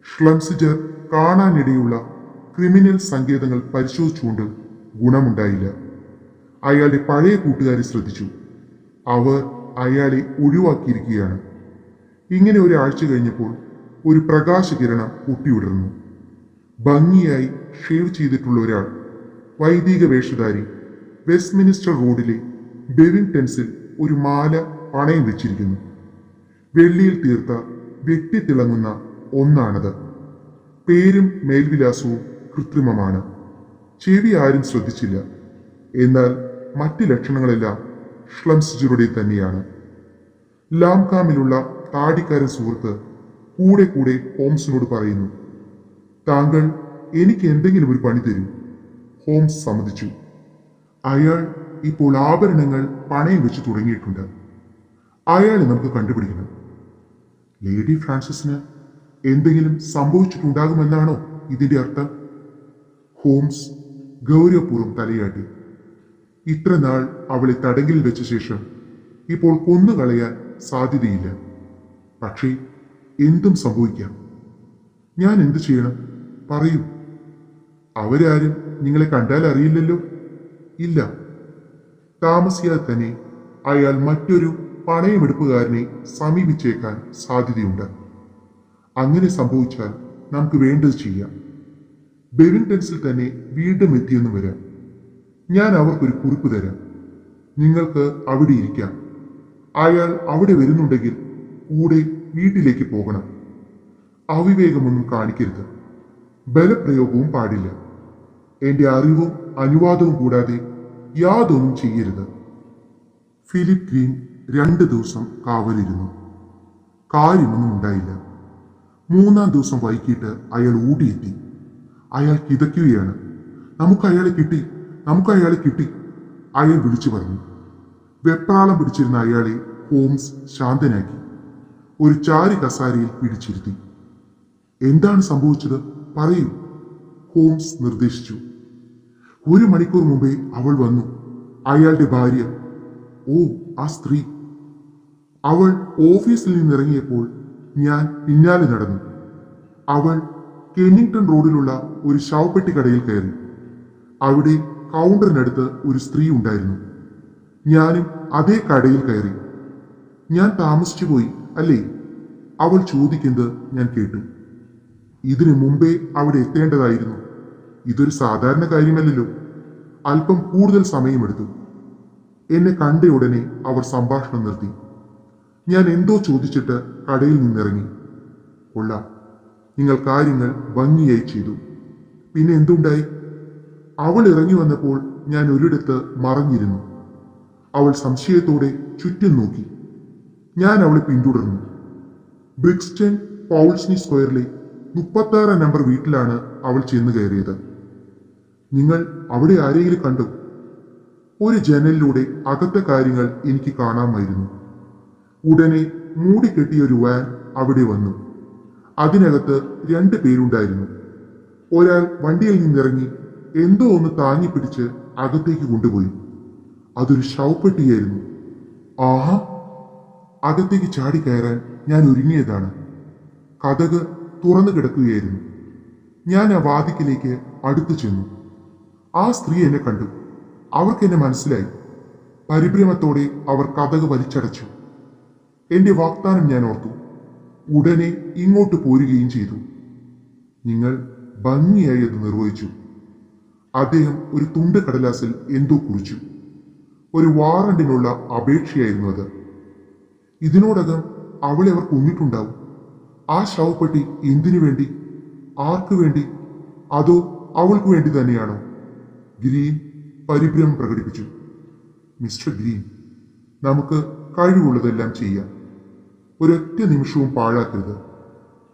ഷ്ലംസിജർ കാണാനിടയുള്ള ക്രിമിനൽ സങ്കേതങ്ങൾ പരിശോധിച്ചുകൊണ്ട് ഗുണമുണ്ടായില്ല. അയാളുടെ പഴയ കൂട്ടുകാരെ ശ്രദ്ധിച്ചു, അവർ അയാളെ ഒഴിവാക്കിയിരിക്കുകയാണ്. ഇങ്ങനെ ഒരാഴ്ച കഴിഞ്ഞപ്പോൾ ഒരു പ്രകാശകിരണം പൊട്ടിവിടർന്നു. ഭംഗിയായി ഷേവ് ചെയ്തിട്ടുള്ള ഒരാൾ, വൈദിക വേഷധാരി, വെസ്റ്റ്മിനിസ്റ്റർ റോഡിലെ ബെവിങ്ടൺസിൽ ഒരു മാല പണയം വെച്ചിരിക്കുന്നു. വെള്ളിയിൽ തീർത്ത വ്യക്തിത്തിളങ്ങുന്ന ഒന്നാണത്. പേരും മേൽവിലാസവും കൃത്രിമമാണ്. ചെവി ആരും ശ്രദ്ധിച്ചില്ല. എന്നാൽ മറ്റ് ലക്ഷണങ്ങളെല്ലാം ഷ്ലംസിജറുടെ തന്നെയാണ്. ലാംകാമിലുള്ള താടിക്കാരൻ സുഹൃത്ത് കൂടെ കൂടെ ഹോംസിനോട് പറയുന്നു, താങ്കൾ എനിക്ക് എന്തെങ്കിലും ഒരു പണി തരൂ. ഹോംസ് സമ്മതിച്ചു. അയാൾ ഇപ്പോൾ ആഭരണങ്ങൾ പണയം വെച്ച് തുടങ്ങിയിട്ടുണ്ട്. അയാളെ നമുക്ക് കണ്ടുപിടിക്കണം. ലേഡി ഫ്രാൻസിസിന് എന്തെങ്കിലും സംഭവിച്ചിട്ടുണ്ടാകുമെന്നാണോ ഇതിന്റെ അർത്ഥം? ഹോംസ് ഗൗരവപൂർവ്വം തലയാട്ടി. ഇത്ര നാൾ അവളെ തടങ്കലിൽ വെച്ച ശേഷം ഇപ്പോൾ കൊന്നുകളയാൻ സാധ്യതയില്ല. പക്ഷേ എന്തും സംഭവിക്കാം. ഞാൻ എന്തു ചെയ്യണം? പറയൂ. അവരാരും നിങ്ങളെ കണ്ടാൽ അറിയില്ലല്ലോ. ഇല്ല. താമസിയാതെ തന്നെ അയാൾ മറ്റൊരു പണയമെടുപ്പുകാരനെ സമീപിച്ചേക്കാൻ സാധ്യതയുണ്ട്. അങ്ങനെ സംഭവിച്ചാൽ നമുക്ക് വേണ്ടത് ചെയ്യാം. ബെവിങ്ടൺസിൽ തന്നെ വീണ്ടും എത്തിയെന്ന് വരാം. ഞാൻ അവർക്കൊരു കുറിപ്പ് തരാം. നിങ്ങൾക്ക് അവിടെ ഇരിക്കാം. അയാൾ അവിടെ വരുന്നുണ്ടെങ്കിൽ കൂടെ വീട്ടിലേക്ക് പോകണം. അവിവേകമൊന്നും കാണിക്കരുത്. ബലപ്രയോഗവും പാടില്ല. എന്റെ അറിവും അനുവാദവും കൂടാതെ യാതൊന്നും ചെയ്യരുത്. ഫിലിപ്പ് ഗ്രീൻ 2 ദിവസം കാവലിരുന്നു. കാര്യമൊന്നും ഉണ്ടായില്ല. 3-ാം ദിവസം വൈകിട്ട് അയാൾ ഓടിയെത്തി. അയാൾ കിതയ്ക്കുകയാണ്. നമുക്ക് അയാളെ കിട്ടി, അയാൾ വിളിച്ചു പറഞ്ഞു. വെപ്രാളം പിടിച്ചിരുന്ന അയാളെ ഹോംസ് ശാന്തനാക്കി ഒരു ചാരി കസാരയിൽ പിടിച്ചിരുത്തി. എന്താണ് സംഭവിച്ചത്? പറയൂ, ഹോംസ് നിർദ്ദേശിച്ചു. 1 മണിക്കൂർ മുമ്പേ അവൾ വന്നു. അയാളുടെ ഭാര്യ. ഓ, ആ സ്ത്രീ. അവൾ ഓഫീസിൽ നിന്നിറങ്ങിയപ്പോൾ ഞാൻ പിന്നാലെ നടന്നു. അവൾ കെന്നിങ്ടൺ റോഡിലുള്ള ഒരു ശവപ്പെട്ടി കടയിൽ കയറി. അവിടെ കൗണ്ടറിനടുത്ത് ഒരു സ്ത്രീ ഉണ്ടായിരുന്നു. ഞാനും അതേ കടയിൽ കയറി. ഞാൻ താമസിച്ചു പോയി അല്ലേ? അവൾ ചോദിക്കുന്നത് ഞാൻ കേട്ടു. ഇതിനു മുമ്പേ അവിടെ എത്തേണ്ടതായിരുന്നു. ഇതൊരു സാധാരണ കാര്യമല്ലല്ലോ. അല്പം കൂടുതൽ സമയമെടുത്തു. എന്നെ കണ്ട ഉടനെ അവർ സംഭാഷണം നിർത്തി. ഞാൻ എന്തോ ചോദിച്ചിട്ട് കടയിൽ നിന്നിറങ്ങി. കൊള്ളാം, നിങ്ങൾ കാര്യങ്ങൾ ഭംഗിയായി ചെയ്തു. പിന്നെ എന്തുണ്ടായി? അവൾ ഇറങ്ങി വന്നപ്പോൾ ഞാൻ ഒരിടത്ത് മറഞ്ഞിരുന്നു. അവൾ സംശയത്തോടെ ചുറ്റും നോക്കി. ഞാൻ അവളെ പിന്തുടർന്നു. ബ്രിക്സ്റ്റൺ പൗൾസ്നി സ്ക്വയറിലെ 36 നമ്പർ വീട്ടിലാണ് അവൾ ചെന്ന് കയറിയത്. നിങ്ങൾ അവിടെ ആരെങ്കിലും കണ്ടു? ഒരു ജനലിലൂടെ അകത്തെ കാര്യങ്ങൾ എനിക്ക് കാണാമായിരുന്നു. ഉടനെ മൂടിക്കെട്ടിയ ഒരു വാൻ അവിടെ വന്നു. അതിനകത്ത് 2 പേരുണ്ടായിരുന്നു. ഒരാൾ വണ്ടിയിൽ നിന്നിറങ്ങി എന്തോ ഒന്ന് താങ്ങിപ്പിടിച്ച് അകത്തേക്ക് കൊണ്ടുപോയി. അതൊരു ശവപ്പെട്ടിയായിരുന്നു. ആഹാ! അകത്തേക്ക് ചാടിക്കയറാൻ ഞാൻ ഒരുങ്ങിയതാണ്. കതക് തുറന്നു കിടക്കുകയായിരുന്നു. ഞാൻ ആ വാതിക്കലേക്ക് അടുത്തു ചെന്നു. ആ സ്ത്രീ എന്നെ കണ്ടു. അവർക്കെന്നെ മനസ്സിലായി. പരിഭ്രമത്തോടെ അവർ കതക് വലിച്ചടച്ചു. എന്റെ വാഗ്ദാനം ഞാൻ ഓർത്തു. ഉടനെ ഇങ്ങോട്ട് പോരുകയും ചെയ്തു. നിങ്ങൾ ഭംഗിയായി അത് നിർവഹിച്ചു. അദ്ദേഹം ഒരു തുണ്ട് കടലാസിൽ എന്തോ കുറിച്ചു. ഒരു വാറണ്ടിനുള്ള അപേക്ഷയായിരുന്നു അത്. ഇതിനോടകം അവളെ അവർ കൊന്നിട്ടുണ്ടാവും. ആ ശവപ്പെട്ടി എന്തിനു വേണ്ടി? ആർക്കു വേണ്ടി? അതോ അവൾക്ക് വേണ്ടി തന്നെയാണോ? ഗ്രീൻ പരിഭ്രമം പ്രകടിപ്പിച്ചു. മിസ്റ്റർ ഗ്രീൻ, നമുക്ക് കഴിവുള്ളതെല്ലാം ചെയ്യാം. ഒരൊറ്റ നിമിഷവും പാഴാക്കരുത്.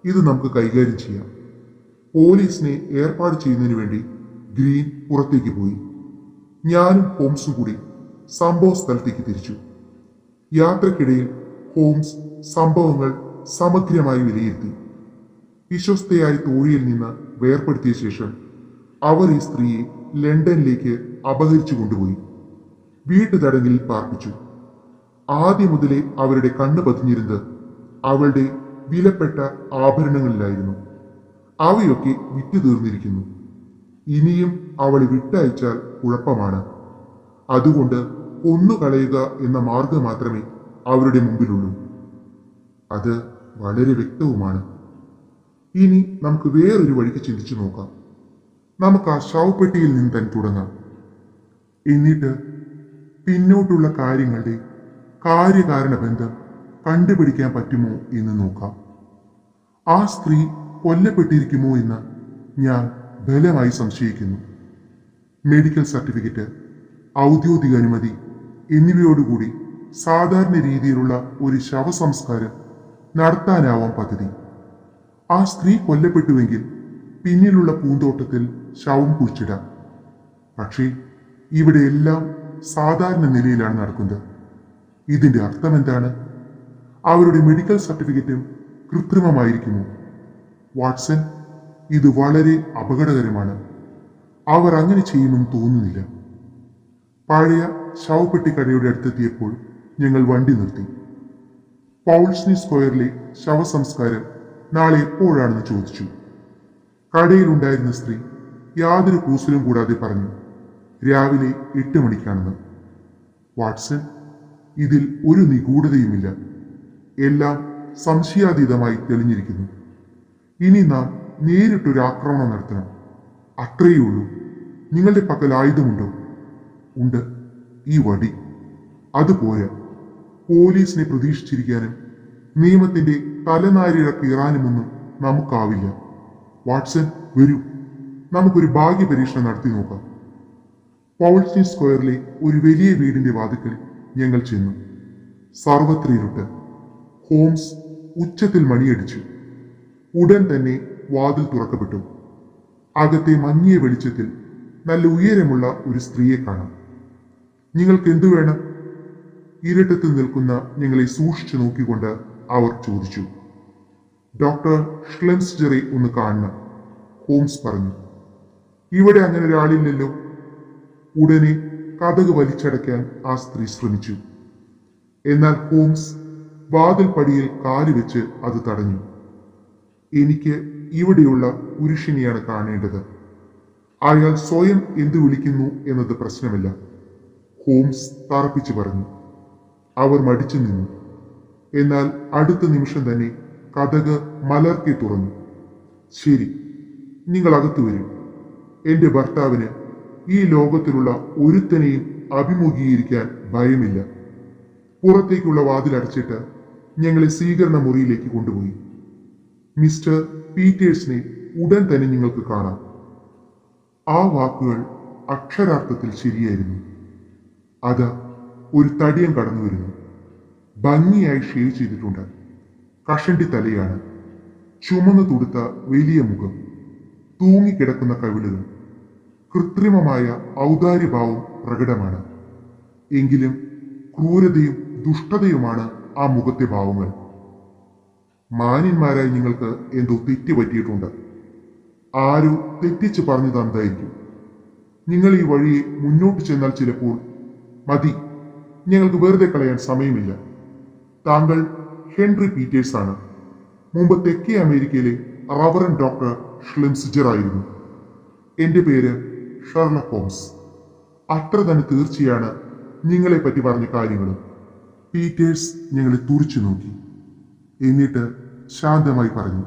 ഇത് നമുക്ക് കൈകാര്യം ചെയ്യാം. പോലീസിനെ ഏർപ്പാട് ചെയ്യുന്നതിന് വേണ്ടി ഗ്രീൻ പുറത്തേക്ക് പോയി. ഞാനും ഹോംസും കൂടി സംഭവ സ്ഥലത്തേക്ക് തിരിച്ചു. യാത്രക്കിടയിൽ ഹോംസ് സംഭവങ്ങൾ സമഗ്രമായി വിലയിരുത്തി. വിശ്വസ്തയായ തോഴിയിൽ നിന്ന് വേർപ്പെടുത്തിയ ശേഷം അവർ ഈ സ്ത്രീയെ ലണ്ടനിലേക്ക് അപഹരിച്ചു കൊണ്ടുപോയി വീട്ടുതടങ്കലിൽ പാർപ്പിച്ചു. ആദ്യം മുതലേ അവരുടെ കണ്ണു പതിഞ്ഞിരുന്നത് അവളുടെ വിലപ്പെട്ട ആഭരണങ്ങളിലായിരുന്നു. അവയൊക്കെ വിറ്റു തീർന്നിരിക്കുന്നു. ഇനിയും അവളെ വിട്ടയച്ചാൽ കുഴപ്പമാണ്. അതുകൊണ്ട് കൊന്നുകളയുക എന്ന മാർഗം മാത്രമേ അവരുടെ മുമ്പിലുള്ളൂ. അത് വളരെ വ്യക്തവുമാണ്. ഇനി നമുക്ക് വേറൊരു വഴിക്ക് ചിന്തിച്ചു നോക്കാം. നമുക്ക് ആ ശവപ്പെട്ടിയിൽ നിന്ന് തന്നെ തുടങ്ങാം. എന്നിട്ട് പിന്നോട്ടുള്ള കാര്യങ്ങളുടെ കാര്യകാരണ ബന്ധം കണ്ടുപിടിക്കാൻ പറ്റുമോ എന്ന് നോക്കാം. ആ സ്ത്രീ കൊല്ലപ്പെട്ടിരിക്കുമോ എന്ന് ഞാൻ ബലമായി സംശയിക്കുന്നു. മെഡിക്കൽ സർട്ടിഫിക്കറ്റ്, ഔദ്യോഗിക അനുമതി എന്നിവയോടുകൂടി സാധാരണ രീതിയിലുള്ള ഒരു ശവസംസ്കാരം നടത്താനാവാം പദ്ധതി. ആ സ്ത്രീ കൊല്ലപ്പെട്ടുവെങ്കിൽ പിന്നിലുള്ള പൂന്തോട്ടത്തിൽ ശവം കുഴിച്ചിടാം. പക്ഷേ ഇവിടെ എല്ലാം സാധാരണ നിലയിലാണ് നടക്കുന്നത്. ഇതിന്റെ അർത്ഥം എന്താണ്? അവരുടെ മെഡിക്കൽ സർട്ടിഫിക്കറ്റും കൃത്രിമമായിരിക്കുമോ? വാട്സൺ, ഇത് വളരെ അപകടകരമാണ്. അവർ അങ്ങനെ ചെയ്യുമെന്ന് തോന്നുന്നില്ല. പഴയ ശവപ്പെട്ടിക്കടയുടെ അടുത്തെത്തിയപ്പോൾ ഞങ്ങൾ വണ്ടി നിർത്തി. പൗൾസ്നി സ്ക്വയറിലെ ശവസംസ്കാരം നാളെ എപ്പോഴാണെന്ന് ചോദിച്ചു. കടയിലുണ്ടായിരുന്ന സ്ത്രീ യാതൊരു കൂസലും കൂടാതെ പറഞ്ഞു, രാവിലെ 8 മണിക്കാണെന്ന്. വാട്സൺ, ഇതിൽ ഒരു നിഗൂഢതയുമില്ല. എല്ലാം സംശയാതീതമായി തെളിഞ്ഞിരിക്കുന്നു. ഇനി നാം നേരിട്ടൊരു ആക്രമണം നടത്തണം. അത്രയേ ഉള്ളൂ. നിങ്ങളുടെ പക്കൽ ആയുധമുണ്ടോ? ഉണ്ട്, ഈ വടി. അതുപോരാ. പോലീസിനെ പ്രതീക്ഷിച്ചിരിക്കാനും നിയമത്തിന്റെ തലനാരിഴ കീറാനുമൊന്നും നമുക്കാവില്ല. വാട്സൺ, വരൂ, നമുക്കൊരു ഭാഗ്യ പരീക്ഷണം നടത്തി നോക്കാം. പൗൾസ്നി സ്ക്വയറിലെ ഒരു വലിയ വീടിന്റെ വാതിക്കൽ ഞങ്ങൾ ചെന്നു. സർവത്ര ഇരുട്ട്. ഹോംസ് ഉച്ചത്തിൽ മണിയടിച്ചു. ഉടൻ തന്നെ വാതിൽ തുറക്കപ്പെട്ടു. അകത്തെ മങ്ങിയ വെളിച്ചത്തിൽ നല്ല ഉയരമുള്ള ഒരു സ്ത്രീയെ കാണാം. നിങ്ങൾക്ക് എന്തു വേണം? ഇരുട്ടത്ത് നിൽക്കുന്ന ഞങ്ങളെ സൂക്ഷിച്ചു നോക്കിക്കൊണ്ട് അവർ ചോദിച്ചു. ഡോക്ടർ ഷ്ലെംസ്ജറെ ഒന്ന് കാണണം, ഹോംസ് പറഞ്ഞു. ഇവിടെ അങ്ങനെ ഒരാളില്ലല്ലോ. ഉടനെ കതക് വലിച്ചടയ്ക്കാൻ ആ സ്ത്രീ ശ്രമിച്ചു. എന്നാൽ ഹോംസ് വാതിൽ പടിയിൽ കാലുവെച്ച് അത് തടഞ്ഞു. എനിക്ക് ഇവിടെയുള്ള പുരുഷനെയാണ് കാണേണ്ടത്. അയാൾ സ്വയം എന്തു വിളിക്കുന്നു എന്നത് പ്രശ്നമല്ല, ഹോംസ് തറപ്പിച്ചു പറഞ്ഞു. അവർ മടിച്ചു നിന്നു. എന്നാൽ അടുത്ത നിമിഷം തന്നെ കതക് മലർക്കെ തുറന്നു. ശരി, നിങ്ങൾ അകത്തു വരും. എന്റെ ഭർത്താവിന് ഈ ലോകത്തിലുള്ള ഒരുത്തനെയും അഭിമുഖീകരിക്കാൻ ഭയമില്ല. പുറത്തേക്കുള്ള വാതിലടച്ചിട്ട് ഞങ്ങളെ സ്വീകരണ മുറിയിലേക്ക് കൊണ്ടുപോയി. മിസ്റ്റർ പീറ്റേഴ്സിനെ ഉടൻ തന്നെ നിങ്ങൾക്ക് കാണാം. ആ വാക്കുകൾ അക്ഷരാർത്ഥത്തിൽ ശരിയായിരുന്നു. അതാ ഒരു തടിയൻ കടന്നു വരുന്നു. ഭംഗിയായി ഷേവ് ചെയ്തിട്ടുണ്ട്. കഷണ്ടി തലയാണ്. ചുമന്നു തുടുത്ത വലിയ മുഖം, തൂങ്ങിക്കിടക്കുന്ന കവിളുകൾ. കൃത്രിമമായ ഔദാര്യഭാവം പ്രകടമാണ്. എങ്കിലും ക്രൂരതയും ദുഷ്ടതയുമാണ് ആ മുഖത്തെ ഭാവങ്ങൾ. മാന്യന്മാരായി നിങ്ങൾക്ക് എന്തോ തെറ്റ് പറ്റിയിട്ടുണ്ട്. ആരോ തെറ്റിച്ച് പറഞ്ഞു തന്നതായിരിക്കും. നിങ്ങൾ ഈ വഴിയെ മുന്നോട്ട് ചെന്നാൽ ചിലപ്പോൾ മതി. ഞങ്ങൾക്ക് വെറുതെ കളയാൻ സമയമില്ല. താങ്കൾ ഹെൻറി പീറ്റേഴ്സ് ആണ്. മുമ്പ് തെക്കേ അമേരിക്കയിലെ റവറൻ ഡോക്ടർ ഷ്ലെംസ്ജർ ആയിരുന്നു. എന്റെ പേര് ഷെർലക് ഹോംസ്. അത്ര തന്നെ തീർച്ചയാണ് നിങ്ങളെ പറ്റി പറഞ്ഞ കാര്യങ്ങളും. പീറ്റേഴ്സ് ഞങ്ങളെ തുറിച്ചു നോക്കി. എന്നിട്ട് ശാന്തമായി പറഞ്ഞു,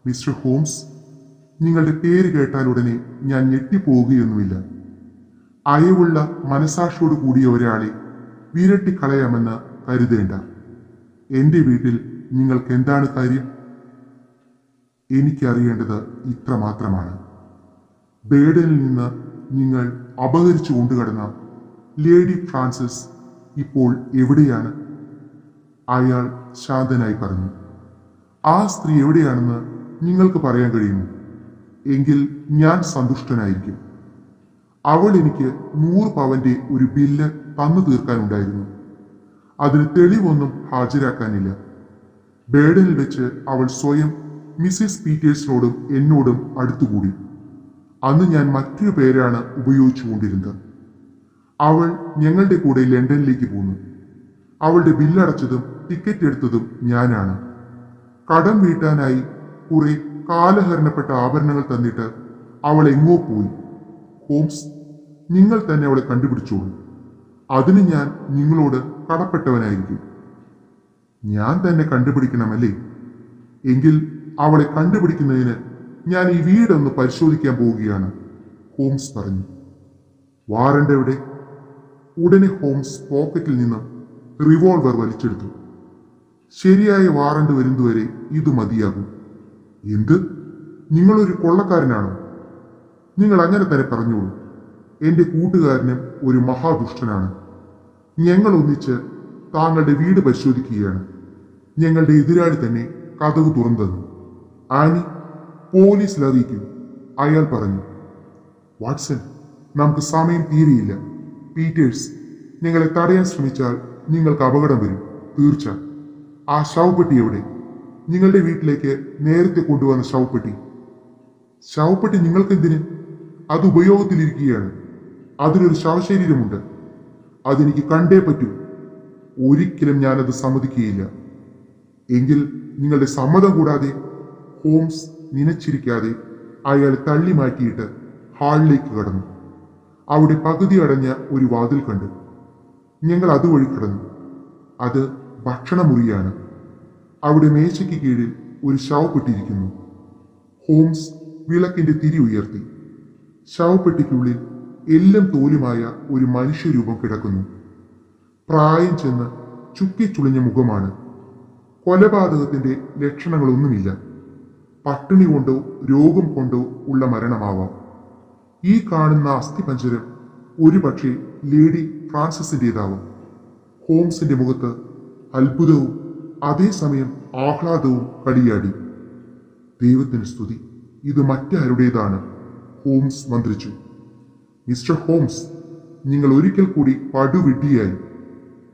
മിസ്റ്റർ ഹോംസ്, നിങ്ങളുടെ പേര് കേട്ടാൽ ഉടനെ ഞാൻ ഞെട്ടിപ്പോവുകയൊന്നുമില്ല. അയവുള്ള മനസാക്ഷിയോട് കൂടിയ ഒരാളെ വിരട്ടിക്കളയാമെന്ന് കരുതേണ്ട. എന്റെ വീട്ടിൽ നിങ്ങൾക്ക് എന്താണ് കാര്യം? എനിക്കറിയേണ്ടത് ഇത്ര മാത്രമാണ്. ബേഡനിൽ നിന്ന് നിങ്ങൾ അപഹരിച്ചു കൊണ്ടുകടന്ന ലേഡി ഫ്രാൻസിസ് ഇപ്പോൾ എവിടെയാണ്? അയാൾ ശാന്തനായി പറഞ്ഞു. ആ സ്ത്രീ എവിടെയാണെന്ന് നിങ്ങൾക്ക് പറയാൻ കഴിയുമോ? എങ്കിൽ ഞാൻ സന്തുഷ്ടനായിരിക്കും. അവൾ എനിക്ക് 100 പവന്റെ ഒരു ബില്ല് തന്നു തീർക്കാനുണ്ടായിരുന്നു. അതിന് തെളിവൊന്നും ഹാജരാക്കാനില്ല. ബേഡനിൽ വെച്ച് അവൾ സ്വയം മിസ്സിസ് പീറ്റേഴ്സിനോടും എന്നോടും അടുത്തുകൂടി. അന്ന് ഞാൻ മറ്റൊരു പേരാണ് ഉപയോഗിച്ചുകൊണ്ടിരുന്നത്. അവൾ ഞങ്ങളുടെ കൂടെ ലണ്ടനിലേക്ക് പോന്നു. അവളുടെ ബില്ലടച്ചതും ടിക്കറ്റ് എടുത്തതും ഞാനാണ്. കടം വീട്ടാനായി കുറെ കാലഹരണപ്പെട്ട ആഭരണങ്ങൾ തന്നിട്ട് അവൾ എങ്ങോ പോയി. ഹോംസ്, നിങ്ങൾ തന്നെ അവളെ കണ്ടുപിടിച്ചോളൂ. അതിന് ഞാൻ നിങ്ങളോട് കടപ്പെട്ടവനായിരിക്കും. ഞാൻ തന്നെ കണ്ടുപിടിക്കണമല്ലേ? എങ്കിൽ അവളെ കണ്ടുപിടിക്കുന്നതിന് ഞാൻ ഈ വീടൊന്ന് പരിശോധിക്കാൻ പോവുകയാണ്, ഹോംസ് പറഞ്ഞു. വാറണ്ട് എവിടെ? ഉടനെ ഹോംസ് പോക്കറ്റിൽ നിന്നും റിവോൾവർ വലിച്ചെടുത്തു. ശരിയായ വാറണ്ട് വരുന്നതുവരെ ഇത് മതിയാകും. എന്ത്? നിങ്ങളൊരു കൊള്ളക്കാരനാണോ? നിങ്ങൾ അങ്ങനെ തന്നെ പറഞ്ഞോളൂ. എന്റെ കൂട്ടുകാരനും ഒരു മഹാദുഷ്ടനാണ്. ഞങ്ങൾ ഒന്നിച്ച് താങ്കളുടെ വീട് പരിശോധിക്കുകയാണ്. ഞങ്ങളുടെ എതിരാളി തന്നെ കതക് തുറന്നു. ആനി, പോലീസിൽ അറിയിക്കൂ, അയാൾ പറഞ്ഞു. വാട്സൺ, നമുക്ക് സമയം തീരെയില്ല. പീറ്റേഴ്സ്, നിങ്ങളെ തടയാൻ ശ്രമിച്ചാൽ നിങ്ങൾക്ക് അപകടം വരും, തീർച്ച. ആ ശവപ്പെട്ടി എവിടെ? നിങ്ങളുടെ വീട്ടിലേക്ക് നേരത്തെ കൊണ്ടുവന്ന ശവപ്പെട്ടി. ശവപ്പെട്ടി നിങ്ങൾക്കെന്തിന്? അത് ഉപയോഗത്തിലിരിക്കുകയാണ്. അതിനൊരു ശവശരീരമുണ്ട്. അതെനിക്ക് കണ്ടേ പറ്റൂ. ഒരിക്കലും ഞാനത് സമ്മതിക്കുകയില്ല. എങ്കിൽ നിങ്ങളുടെ സമ്മതം കൂടാതെ. ഹോംസ് നിനച്ചിരിക്കാതെ അയാളെ തള്ളി മാറ്റിയിട്ട് ഹാളിലേക്ക് കടന്നു. അവിടെ പകുതി അടഞ്ഞ ഒരു വാതിൽ കണ്ടു. ഞങ്ങൾ അതുവഴി കടന്നു. അത് ഭക്ഷണമുറിയാണ്. അവിടെ മേശയ്ക്ക് കീഴിൽ ഒരു ശവപ്പെട്ടിരിക്കുന്നു. ഹോംസ് വിളക്കിന്റെ തിരി ഉയർത്തി. ശവപ്പെട്ടിക്കുള്ളിൽ എല്ലാം തോലുമായ ഒരു മനുഷ്യരൂപം കിടക്കുന്നു. പ്രായം ചെന്ന് ചുക്കിച്ചുളിഞ്ഞ മുഖമാണ്. കൊലപാതകത്തിന്റെ ലക്ഷണങ്ങളൊന്നുമില്ല. പട്ടിണി കൊണ്ടോ രോഗം കൊണ്ടോ ഉള്ള മരണമാവാം. ഈ കാണുന്ന അസ്ഥിപഞ്ജരം ഒരുപക്ഷെ ലേഡി ഫ്രാൻസിസിൻ്റെതാവും. ഹോംസിന്റെ മുഖത്ത് അത്ഭുതവും അതേസമയം ആഹ്ലാദവും കളിയാടി. ദൈവത്തിന് സ്തുതി, ഇത് മറ്റാരുടേതാണ്? ഹോംസ് മന്ത്രിച്ചു. മിസ്റ്റർ ഹോംസ്, നിങ്ങൾ ഒരിക്കൽ കൂടി പടുവിഡ്ഢിയായി.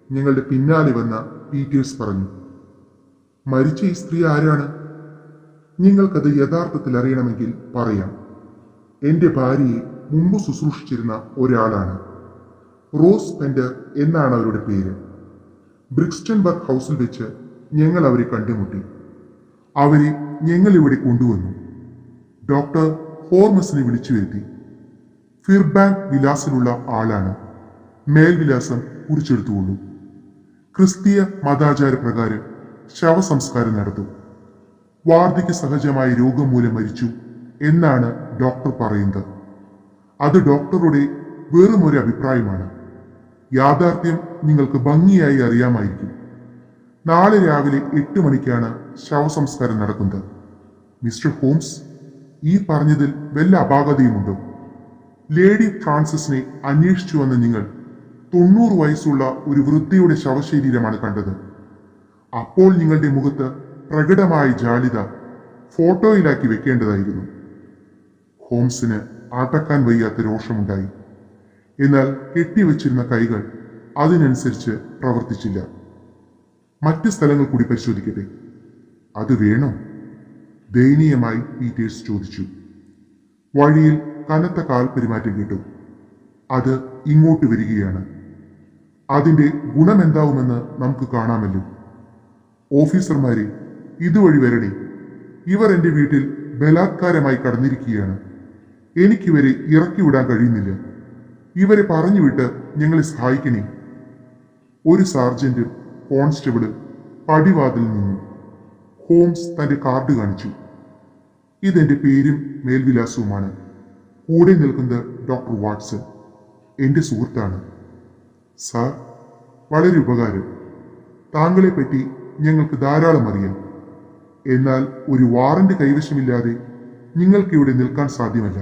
ഞങ്ങളുടെ പിന്നാലെ വന്ന പീറ്റേഴ്സ് പറഞ്ഞു. മരിച്ച ഈ സ്ത്രീ ആരാണ്? നിങ്ങൾക്കത് യഥാർത്ഥത്തിൽ അറിയണമെങ്കിൽ പറയാം. എന്റെ ഭാര്യയെ മുമ്പ് ശുശ്രൂഷിച്ചിരുന്ന ഒരാളാണ്. റോസ് പെൻഡർ എന്നാണ് അവരുടെ പേര്. ബ്രിക്സ്റ്റൺ വർക്ക് ഹൗസിൽ വെച്ച് ഞങ്ങൾ അവരെ കണ്ടുമുട്ടി. അവരെ ഞങ്ങൾ ഇവിടെ കൊണ്ടുവന്നു. ഡോക്ടർ ഹോർമസിനെ വിളിച്ചു വരുത്തി. ഫിർബാങ്ക് വിലാസിലുള്ള ആളാണ്. മേൽവിലാസം കുറിച്ചെടുത്തുകൊള്ളൂ. ക്രിസ്തീയ മതാചാര പ്രകാരം ശവസംസ്കാരം നടത്തും. വാർദ്ധക്യ സഹജമായ രോഗം മൂലം മരിച്ചു എന്നാണ് ഡോക്ടർ പറയുന്നത്. അത് ഡോക്ടറുടെ വെറും ഒരു അഭിപ്രായമാണ്. യാഥാർത്ഥ്യം നിങ്ങൾക്ക് ഭംഗിയായി അറിയാമായിരിക്കും. നാളെ രാവിലെ 8 മണിക്കാണ് ശവസംസ്കാരം നടക്കുന്നത്. മിസ്റ്റർ ഹോംസ്, ഈ പറഞ്ഞതിൽ വല്ല അപാകതയുമുണ്ടോ? ലേഡി ഫ്രാൻസിസിനെ അന്വേഷിച്ചു വന്ന നിങ്ങൾ 90 വയസ്സുള്ള ഒരു വൃദ്ധയുടെ ശവശരീരമാണ് കണ്ടത്. അപ്പോൾ നിങ്ങളുടെ മുഖത്ത് പ്രകടമായ ജാളിത ഫോട്ടോയിലാക്കി വെക്കേണ്ടതായിരുന്നു. ഹോംസിന് അടക്കാൻ വയ്യാത്ത രോഷമുണ്ടായി. എന്നാൽ കെട്ടിവെച്ചിരുന്ന കൈകൾ അതിനനുസരിച്ച് പ്രവർത്തിച്ചില്ല. മറ്റ് സ്ഥലങ്ങൾ കൂടി പരിശോധിക്കട്ടെ? അത് വേണോ? ദയനീയമായി പീറ്റേഴ്സ് ചോദിച്ചു. വഴിയിൽ കനത്ത കാൽ പെരുമാറ്റം കേട്ടു. അത് ഇങ്ങോട്ട് വരികയാണ്. അതിന്റെ ഗുണമെന്താവുമെന്ന് നമുക്ക് കാണാമല്ലോ. ഓഫീസർമാരെ, ഇതുവഴി വരണേ. ഇവർ എന്റെ വീട്ടിൽ ബലാത്കാരമായി കടന്നിരിക്കുകയാണ്. എനിക്കിവരെ ഇറക്കിവിടാൻ കഴിയുന്നില്ല. ഇവരെ പറഞ്ഞുവിട്ട് ഞങ്ങളെ സഹായിക്കണേ. ഒരു സാർജന്റും കോൺസ്റ്റബിളും പടിവാതിൽ നിന്നു. ഹോംസ് തന്റെ കാർഡ് കാണിച്ചു. ഇതെന്റെ പേരും മേൽവിലാസവുമാണ്. കൂടെ നിൽക്കുന്നത് ഡോക്ടർ വാട്സൺ, എന്റെ സുഹൃത്താണ്. സാർ, വളരെ ഉപകാരം. താങ്കളെപ്പറ്റി ഞങ്ങൾക്ക് ധാരാളം അറിയാം. എന്നാൽ ഒരു വാറന്റ് കൈവശമില്ലാതെ നിങ്ങൾക്ക് ഇവിടെ നിൽക്കാൻ സാധ്യമല്ല,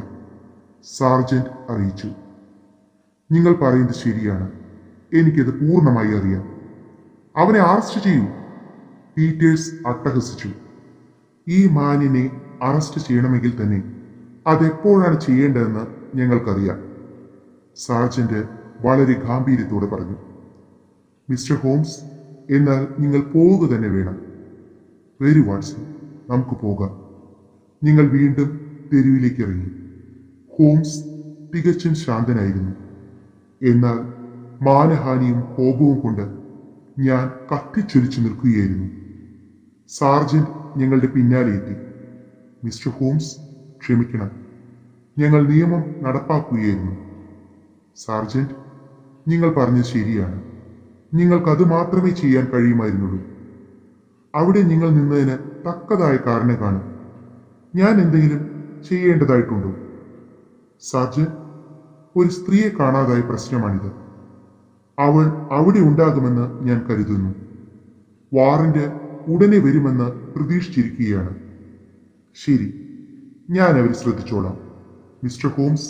സാർജന്റ് അറിയിച്ചു. നിങ്ങൾ പറയുന്നത് ശരിയാണ്. എനിക്കത് പൂർണ്ണമായി അറിയാം. അവനെ അറസ്റ്റ് ചെയ്യൂ. പീറ്റേഴ്സ് അട്ടഹസിച്ചു. ഈ മാന്യനെ അറസ്റ്റ് ചെയ്യണമെങ്കിൽ തന്നെ അതെപ്പോഴാണ് ചെയ്യേണ്ടതെന്ന് ഞങ്ങൾക്കറിയാം, സാർജന്റ് വളരെ ഗാംഭീര്യത്തോടെ പറഞ്ഞു. മിസ്റ്റർ ഹോംസ്, എന്നാൽ നിങ്ങൾ പോവുക തന്നെ വേണം. വെരി വാട്സൺ, നമുക്ക് പോകാം. നിങ്ങൾ വീണ്ടും തെരുവിലേക്ക് ഇറങ്ങി. ഹോംസ് തികച്ചും ശാന്തനായിരുന്നു. എന്നാൽ മാനഹാനിയും കോപവും കൊണ്ട് ഞാൻ കത്തിച്ചൊലിച്ചു നിൽക്കുകയായിരുന്നു. സാർജന്റ് ഞങ്ങളുടെ പിന്നാലെ എത്തി. മിസ്റ്റർ ഹോംസ്, ക്ഷമിക്കണം, ഞങ്ങൾ നിയമം നടപ്പാക്കുകയായിരുന്നു. സാർജന്റ്, നിങ്ങൾ പറഞ്ഞത് ശരിയാണ്. നിങ്ങൾക്കത് മാത്രമേ ചെയ്യാൻ കഴിയുമായിരുന്നുള്ളൂ. അവിടെ നിങ്ങൾ നിന്നതിന് തക്കതായ കാരണം കാണും. ഞാൻ എന്തെങ്കിലും ചെയ്യേണ്ടതായിട്ടുണ്ടോ? സാർജന്റ്, ഒരു സ്ത്രീയെ കാണാതായ പ്രശ്നമാണിത്. അവൾ അവിടെ ഉണ്ടാകുമെന്ന് ഞാൻ കരുതുന്നു. വാറന്റ് ഉടനെ വരുമെന്ന് പ്രതീക്ഷിച്ചിരിക്കുകയാണ്. ശരി, ഞാൻ അവരെ ശ്രദ്ധിച്ചോളാം. മിസ്റ്റർ ഹോംസ്,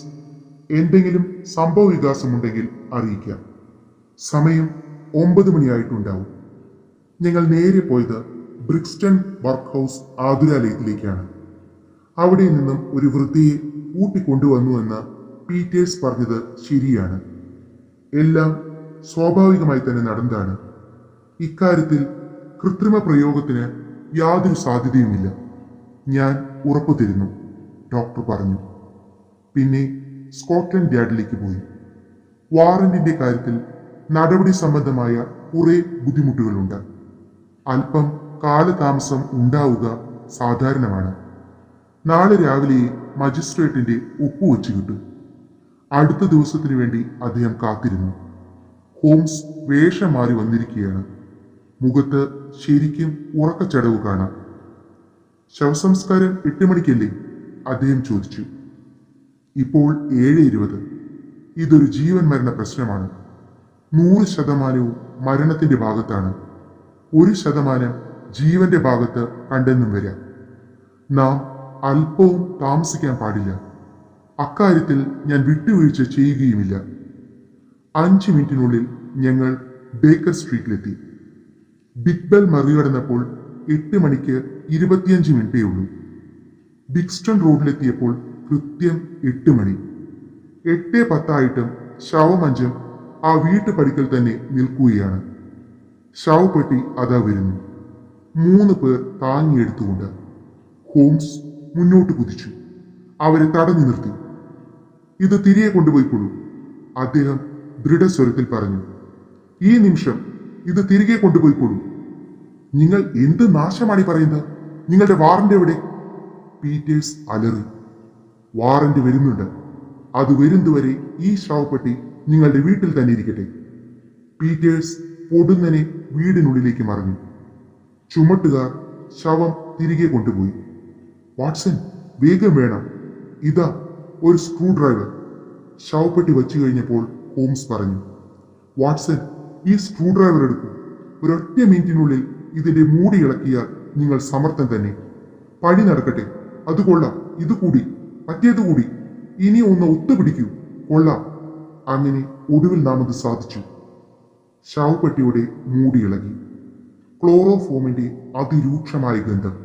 എന്തെങ്കിലും സംഭവ വികാസമുണ്ടെങ്കിൽ അറിയിക്കാം. സമയം 9 മണിയായിട്ടുണ്ടാവും. ഞങ്ങൾ നേരെ പോയത് ബ്രിക്സ്റ്റൺ വർക്ക് ഹൗസ് ആതുരാലയത്തിലേക്കാണ്. അവിടെ നിന്നും ഒരു വൃദ്ധയെ കൂട്ടിക്കൊണ്ടുവന്നു എന്ന് പീറ്റേഴ്സ് പറഞ്ഞത് ശരിയാണ്. എല്ലാം സ്വാഭാവികമായി തന്നെ നടന്നതാണ്. ഇക്കാര്യത്തിൽ കൃത്രിമ പ്രയോഗത്തിന് യാതൊരു സാധ്യതയുമില്ല. ഞാൻ ഉറപ്പു തരുന്നു, ഡോക്ടർ പറഞ്ഞു. പിന്നെ സ്കോട്ട്ലൻഡ് യാർഡിലേക്ക് പോയി. വാറന്റിന്റെ കാര്യത്തിൽ നടപടി സംബന്ധമായ കുറെ ബുദ്ധിമുട്ടുകളുണ്ട്. അല്പം കാലതാമസം ഉണ്ടാവുക സാധാരണമാണ്. നാളെ രാവിലെ മജിസ്ട്രേറ്റിന്റെ ഒപ്പുവെച്ച് കിട്ടും. അടുത്ത ദിവസത്തിനു വേണ്ടി അദ്ദേഹം കാത്തിരുന്നു. ഹോംസ് വേഷം മാറി വന്നിരിക്കുകയാണ്. മുഖത്ത് ശരിക്കും ഉറക്കച്ചടവ് കാണാം. ശവസംസ്കാരം 8 മണിക്കല്ലേ? അദ്ദേഹം ചോദിച്ചു. ഇപ്പോൾ 7:20. ഇതൊരു ജീവൻ മരണ പ്രശ്നമാണ്. 100% മരണത്തിന്റെ ഭാഗത്താണ്. 1% ജീവന്റെ ഭാഗത്ത് കണ്ടെന്നും വരാം. നാം അല്പവും താമസിക്കാൻ പാടില്ല. അക്കാര്യത്തിൽ ഞാൻ വിട്ടുവീഴ്ച ചെയ്യുകയുമില്ല. 5 മിനിറ്റിനുള്ളിൽ ഞങ്ങൾ ബേക്കർ സ്ട്രീറ്റിലെത്തി. ബിഗ് ബെൽ മറികടന്നപ്പോൾ 8 മണിക്ക് 25 മിനിറ്റേ ഉള്ളൂ. ബിഗ്സ്റ്റൺ റോഡിലെത്തിയപ്പോൾ കൃത്യം 8 മണി. 8:10 ശവമഞ്ചം ആ വീട്ടുപടിക്കൽ തന്നെ നിൽക്കുകയാണ്. ശവപ്പെട്ടി അതാ വരുന്നു. 3 പേർ താങ്ങിയെടുത്തുകൊണ്ട്. ഹോംസ് മുന്നോട്ട് കുതിച്ചു. അവരെ തടഞ്ഞു നിർത്തി. ഇത് തിരികെ കൊണ്ടുപോയിക്കൊള്ളൂ, അദ്ദേഹം ദൃഢസ്വരത്തിൽ പറഞ്ഞു. ഈ നിമിഷം ഇത് തിരികെ കൊണ്ടുപോയിക്കൊള്ളൂ. നിങ്ങൾ എന്ത് നാശമാണ് ഈ പറയുന്നത്? നിങ്ങളുടെ വാറന്റ് എവിടെ? പീറ്റേഴ്സ് അലറി. വാറന്റ് വരുന്നുണ്ട്. അത് വരുന്നതുവരെ ഈ ശവപ്പെട്ടി നിങ്ങളുടെ വീട്ടിൽ തന്നെ ഇരിക്കട്ടെ. പീറ്റേഴ്സ് പൊടുന്നനെ വീടിനുള്ളിലേക്ക് മറഞ്ഞു. ചുമട്ടുകാർ ശവം തിരികെ കൊണ്ടുപോയി. വാട്സൺ, വേഗം വേണം, ഇതാ ഒരു സ്ക്രൂ ഡ്രൈവർ. ശവപ്പെട്ടി വച്ചു കഴിഞ്ഞപ്പോൾ ഹോംസ് പറഞ്ഞു. വാട്സൺ, ഈ സ്ക്രൂ ഡ്രൈവർ എടുക്കൂ. ഒരൊറ്റ മിനിറ്റിനുള്ളിൽ ഇതിന്റെ മൂടി ഇളക്കിയാൽ നിങ്ങൾ സമർത്ഥൻ തന്നെ. പണി നടക്കട്ടെ. അത് കൊള്ളാം, ഇതുകൂടി, മറ്റേതുകൂടി. ഇനി ഒന്ന് ഒത്തുപിടിക്കൂ. കൊള്ളാം. അങ്ങനെ ഒടുവിൽ നാം അത് സാധിച്ചു. ശവപ്പെട്ടിയുടെ മൂടി ഇളകി. ക്ലോറോഫോമിന്റെ അതിരൂക്ഷമായ ഗന്ധം.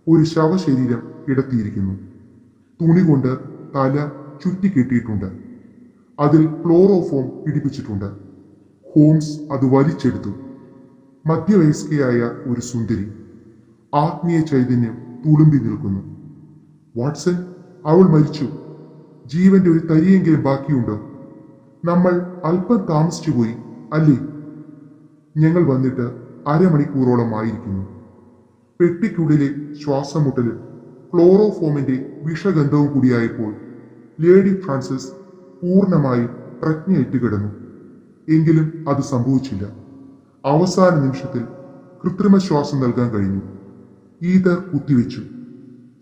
ഒരു ശവശരീരം കിടത്തിയിരിക്കുന്നു. തുണി കൊണ്ട് തല ചുറ്റിക്കെട്ടിയിട്ടുണ്ട്. അതിൽ ക്ലോറോഫോം പിടിപ്പിച്ചിട്ടുണ്ട്. ഹോംസ് അത് വലിച്ചെടുത്തു. മധ്യവയസ്കയായ ഒരു സുന്ദരി, ആത്മീയ ചൈതന്യം തുളുമ്പി നിൽക്കുന്നു. വാട്സൺ, അവൾ മരിച്ചു. ജീവന്റെ ഒരു തരിയെങ്കിലും ബാക്കിയുണ്ടോ? നമ്മൾ അല്പം താമസിച്ചു പോയി അല്ലേ? ഞങ്ങൾ വന്നിട്ട് അരമണിക്കൂറോളം ആയിരിക്കുന്നു. പെട്ടിക്കുള്ളിലെ ശ്വാസമുട്ടലും ക്ലോറോഫോമിന്റെ വിഷഗന്ധവും കൂടിയായപ്പോൾ ലേഡി ഫ്രാൻസിസ് പൂർണ്ണമായും പ്രജ്ഞയേറ്റ് കിടന്നു. എങ്കിലും അത് സംഭവിച്ചില്ല. അവസാന നിമിഷത്തിൽ കൃത്രിമ ശ്വാസം നൽകാൻ കഴിഞ്ഞു. ഈതർ കുത്തിവെച്ചു.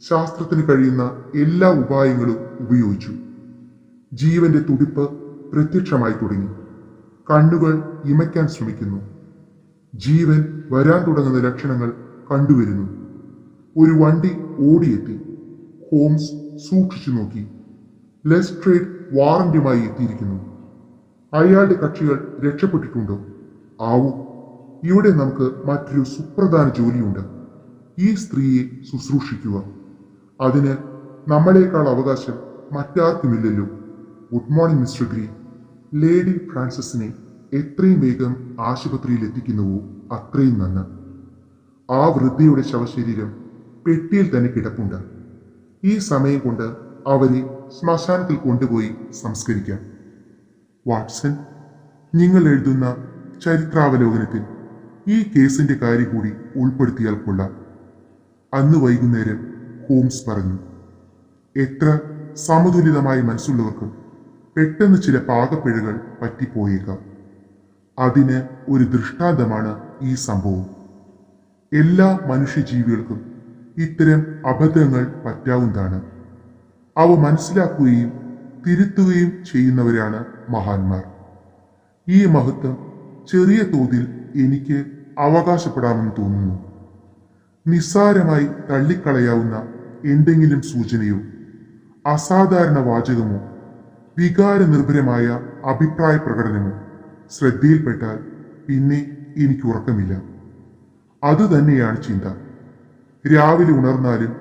ശാസ്ത്രത്തിന് കഴിയുന്ന എല്ലാ ഉപായങ്ങളും ഉപയോഗിച്ചു. ജീവന്റെ തുടിപ്പ് പ്രത്യക്ഷമായി തുടങ്ങി. കണ്ണുകൾ ഇമയ്ക്കാൻ ശ്രമിക്കുന്നു. ജീവൻ വരാൻ തുടങ്ങുന്ന ലക്ഷണങ്ങൾ കണ്ടുവരുന്നു. ഒരു വണ്ടി ഓടിയെത്തി. ഹോംസ് സൂക്ഷിച്ചു നോക്കി. ലെസ്ട്രേഡ് വാറന്റുമായി എത്തിയിരിക്കുന്നു. അയാളുടെ കക്ഷികൾ രക്ഷപ്പെട്ടിട്ടുണ്ടോ? ആവൂ, ഇവിടെ നമുക്ക് മറ്റൊരു സുപ്രധാന ജോലിയുണ്ട്. ഈ സ്ത്രീയെ ശുശ്രൂഷിക്കുക. അതിന് നമ്മളെക്കാൾ അവകാശം മറ്റാർക്കുമില്ലല്ലോ. Good morning mister Green. Lady ഫ്രാൻസിസിനെ എത്രയും വേഗം ആശുപത്രിയിൽ എത്തിക്കുന്നുവോ അത്രയും നന്ന്. ആ വൃദ്ധയുടെ ശവശരീരം പെട്ടിയിൽ തന്നെ കിടപ്പുണ്ട്. ഈ സമയം കൊണ്ട് അവരെ ശ്മശാനത്തിൽ കൊണ്ടുപോയി സംസ്കരിക്കാം. വാട്സൺ, നിങ്ങൾ എഴുതുന്ന ചരിത്രാവലോകനത്തിൽ ഈ കേസിന്റെ കാര്യം കൂടി ഉൾപ്പെടുത്തിയാൽ കൊള്ളാം. അന്ന് വൈകുന്നേരം ഹോംസ് പറഞ്ഞു. എത്ര സമതുലിതമായ മനസ്സുള്ളവർക്കും പെട്ടെന്ന് ചില പാകപ്പിഴകൾ പറ്റിപ്പോയേക്കാം. അതിന് ഒരു ദൃഷ്ടാന്തമാണ് ഈ സംഭവം. എല്ലാ മനുഷ്യജീവികൾക്കും ഇത്തരം അബദ്ധങ്ങൾ പറ്റാവുന്നതാണ്. അവ മനസ്സിലാക്കുകയും തിരുത്തുകയും ചെയ്യുന്നവരാണ് മഹാന്മാർ. ഈ മഹത്വം ചെറിയ തോതിൽ എനിക്ക് അവകാശപ്പെടാമെന്ന് തോന്നുന്നു. നിസ്സാരമായി തള്ളിക്കളയാവുന്ന എന്തെങ്കിലും സൂചനയോ അസാധാരണ വാചകമോ വികാരനിർഭരമായ അഭിപ്രായ പ്രകടനമോ ശ്രദ്ധയിൽപ്പെട്ടാൽ പിന്നെ എനിക്ക് ഉറക്കമില്ല. അതുതന്നെയാണ് ചിന്ത. രാവിലെ ഉണർന്നാലും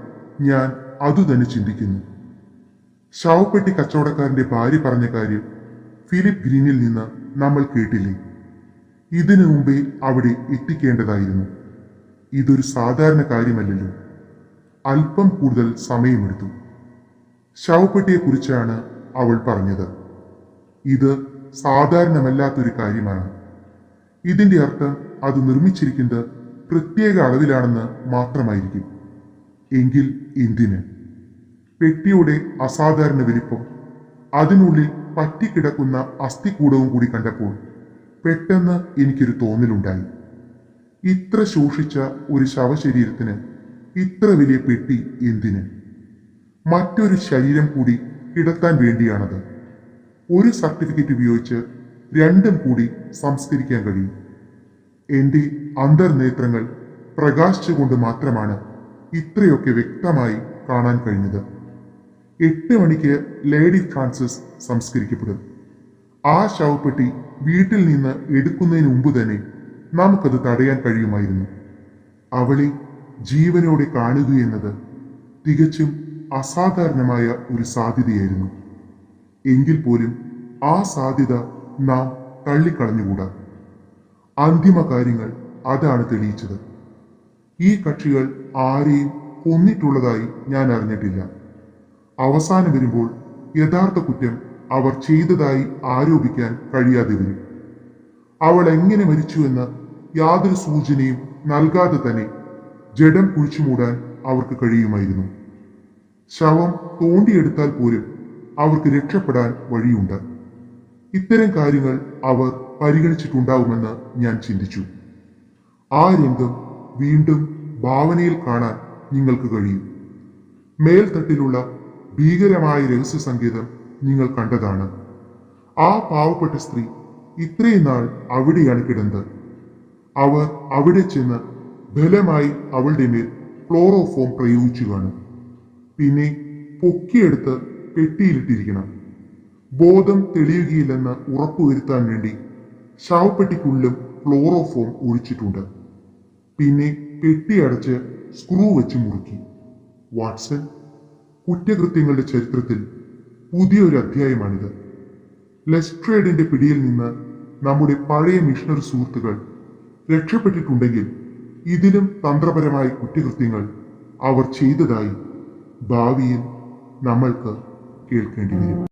ഞാൻ അതുതന്നെ ചിന്തിക്കുന്നു. ശവപ്പെട്ടി കച്ചവടക്കാരന്റെ ഭാര്യ പറഞ്ഞ കാര്യം ഫിലിപ്പ് ഗ്രീനിൽ നിന്ന് നമ്മൾ കേട്ടില്ലേ? ഇതിനു മുമ്പേ അവിടെ എത്തിക്കേണ്ടതായിരുന്നു. ഇതൊരു സാധാരണ കാര്യമല്ലല്ലോ. അല്പം കൂടുതൽ സമയമെടുത്തു. ശവപ്പെട്ടിയെക്കുറിച്ചാണ് അവൾ പറഞ്ഞത്. ഇത് സാധാരണമല്ലാത്തൊരു കാര്യമാണ്. ഇതിന്റെ അർത്ഥം അത് നിർമ്മിച്ചിരിക്കുന്നത് പ്രത്യേക അളവിലാണെന്ന് മാത്രമായിരിക്കും. എങ്കിൽ എന്തിന്? പെട്ടിയുടെ അസാധാരണ വലിപ്പം, അതിനുള്ളിൽ പറ്റിക്കിടക്കുന്ന അസ്ഥികൂടവും കൂടി കണ്ടപ്പോൾ പെട്ടെന്ന് എനിക്കൊരു തോന്നലുണ്ടായി. ഇത്ര ശോഷിച്ച ഒരു ശവശരീരത്തിന് ഇത്ര വലിയ പെട്ടി എന്തിന്? മറ്റൊരു ശരീരം കൂടി കിടത്താൻ വേണ്ടിയാണത്. ഒരു സർട്ടിഫിക്കറ്റ് ഉപയോഗിച്ച് രണ്ടും കൂടി സംസ്കരിക്കാൻ കഴിയും. എന്റെ അന്തർനേത്രങ്ങൾ പ്രകാശിച്ചുകൊണ്ട് മാത്രമാണ് ഇത്രയൊക്കെ വ്യക്തമായി കാണാൻ കഴിഞ്ഞത്. 8 മണിക്ക് ലേഡി ഫ്രാൻസിസ് സംസ്കരിക്കപ്പെടും. ആ ശവപ്പെട്ടി വീട്ടിൽ നിന്ന് എടുക്കുന്നതിന് മുമ്പ് തന്നെ നമുക്കത് തടയാൻ കഴിയുമായിരുന്നു. അവളെ ജീവനോടെ കാണുകയെന്നത് തികച്ചും അസാധാരണമായ ഒരു സാധ്യതയായിരുന്നു. എങ്കിൽ പോലും ആ സാധ്യത നാം തള്ളിക്കളഞ്ഞുകൂടാ. അന്തിമ കാര്യങ്ങൾ അതാണ് തെളിയിച്ചത്. ഈ കക്ഷികൾ ആരെയും കൊന്നിട്ടുള്ളതായി ഞാൻ അറിഞ്ഞിട്ടില്ല. അവസാനം വരുമ്പോൾ യഥാർത്ഥ കുറ്റം അവർ ചെയ്തതായി ആരോപിക്കാൻ കഴിയാതെ വരും. അവൾ എങ്ങനെ മരിച്ചു എന്ന് യാതൊരു സൂചനയും നൽകാതെ തന്നെ ജഡം കുഴിച്ചു മൂടാൻ അവർക്ക് കഴിയുമായിരുന്നു. ശവം തോണ്ടിയെടുത്താൽ പോലും അവർക്ക് രക്ഷപ്പെടാൻ വഴിയുണ്ട്. ഇത്തരം കാര്യങ്ങൾ അവർ പരിഗണിച്ചിട്ടുണ്ടാവുമെന്ന് ഞാൻ ചിന്തിച്ചു. ആ രംഗം വീണ്ടും ഭാവനയിൽ കാണാൻ നിങ്ങൾക്ക് കഴിയും. മേൽത്തട്ടിലുള്ള ഭീകരമായ രഹസ്യ സങ്കേതം നിങ്ങൾ കണ്ടതാണ്. ആ പാവപ്പെട്ട സ്ത്രീ ഇത്രയും നാൾ അവിടെയാണ് കിടന്നത്. അവർ അവിടെ ചെന്ന് ബലമായി അവളുടെ മേൽ ക്ലോറോഫോം പ്രയോഗിച്ചു കാണും. പിന്നെ പൊക്കിയെടുത്ത് പെട്ടിയിലിട്ടിരിക്കണം. ബോധം തെളിയുകയില്ലെന്ന് ഉറപ്പുവരുത്താൻ വേണ്ടി ശവപ്പെട്ടിക്കുള്ളിലും ക്ലോറോഫോം ഒഴിച്ചിട്ടുണ്ട്. പിന്നെ പെട്ടി അടച്ച് സ്ക്രൂ വെച്ച് മുറുക്കി. വാട്സൺ, കുറ്റകൃത്യങ്ങളുടെ ചരിത്രത്തിൽ പുതിയൊരു അധ്യായമാണിത്. ലെസ്ട്രേഡിന്റെ പിടിയിൽ നിന്ന് നമ്മുടെ പഴയ മിഷണറി സുഹൃത്തുക്കൾ രക്ഷപ്പെട്ടിട്ടുണ്ടെങ്കിൽ ഇതിലും തന്ത്രപരമായ കുറ്റകൃത്യങ്ങൾ അവർ ചെയ്തതായി ഭാവിയിൽ നമ്മൾക്ക് കേൾക്കേണ്ടി വരും.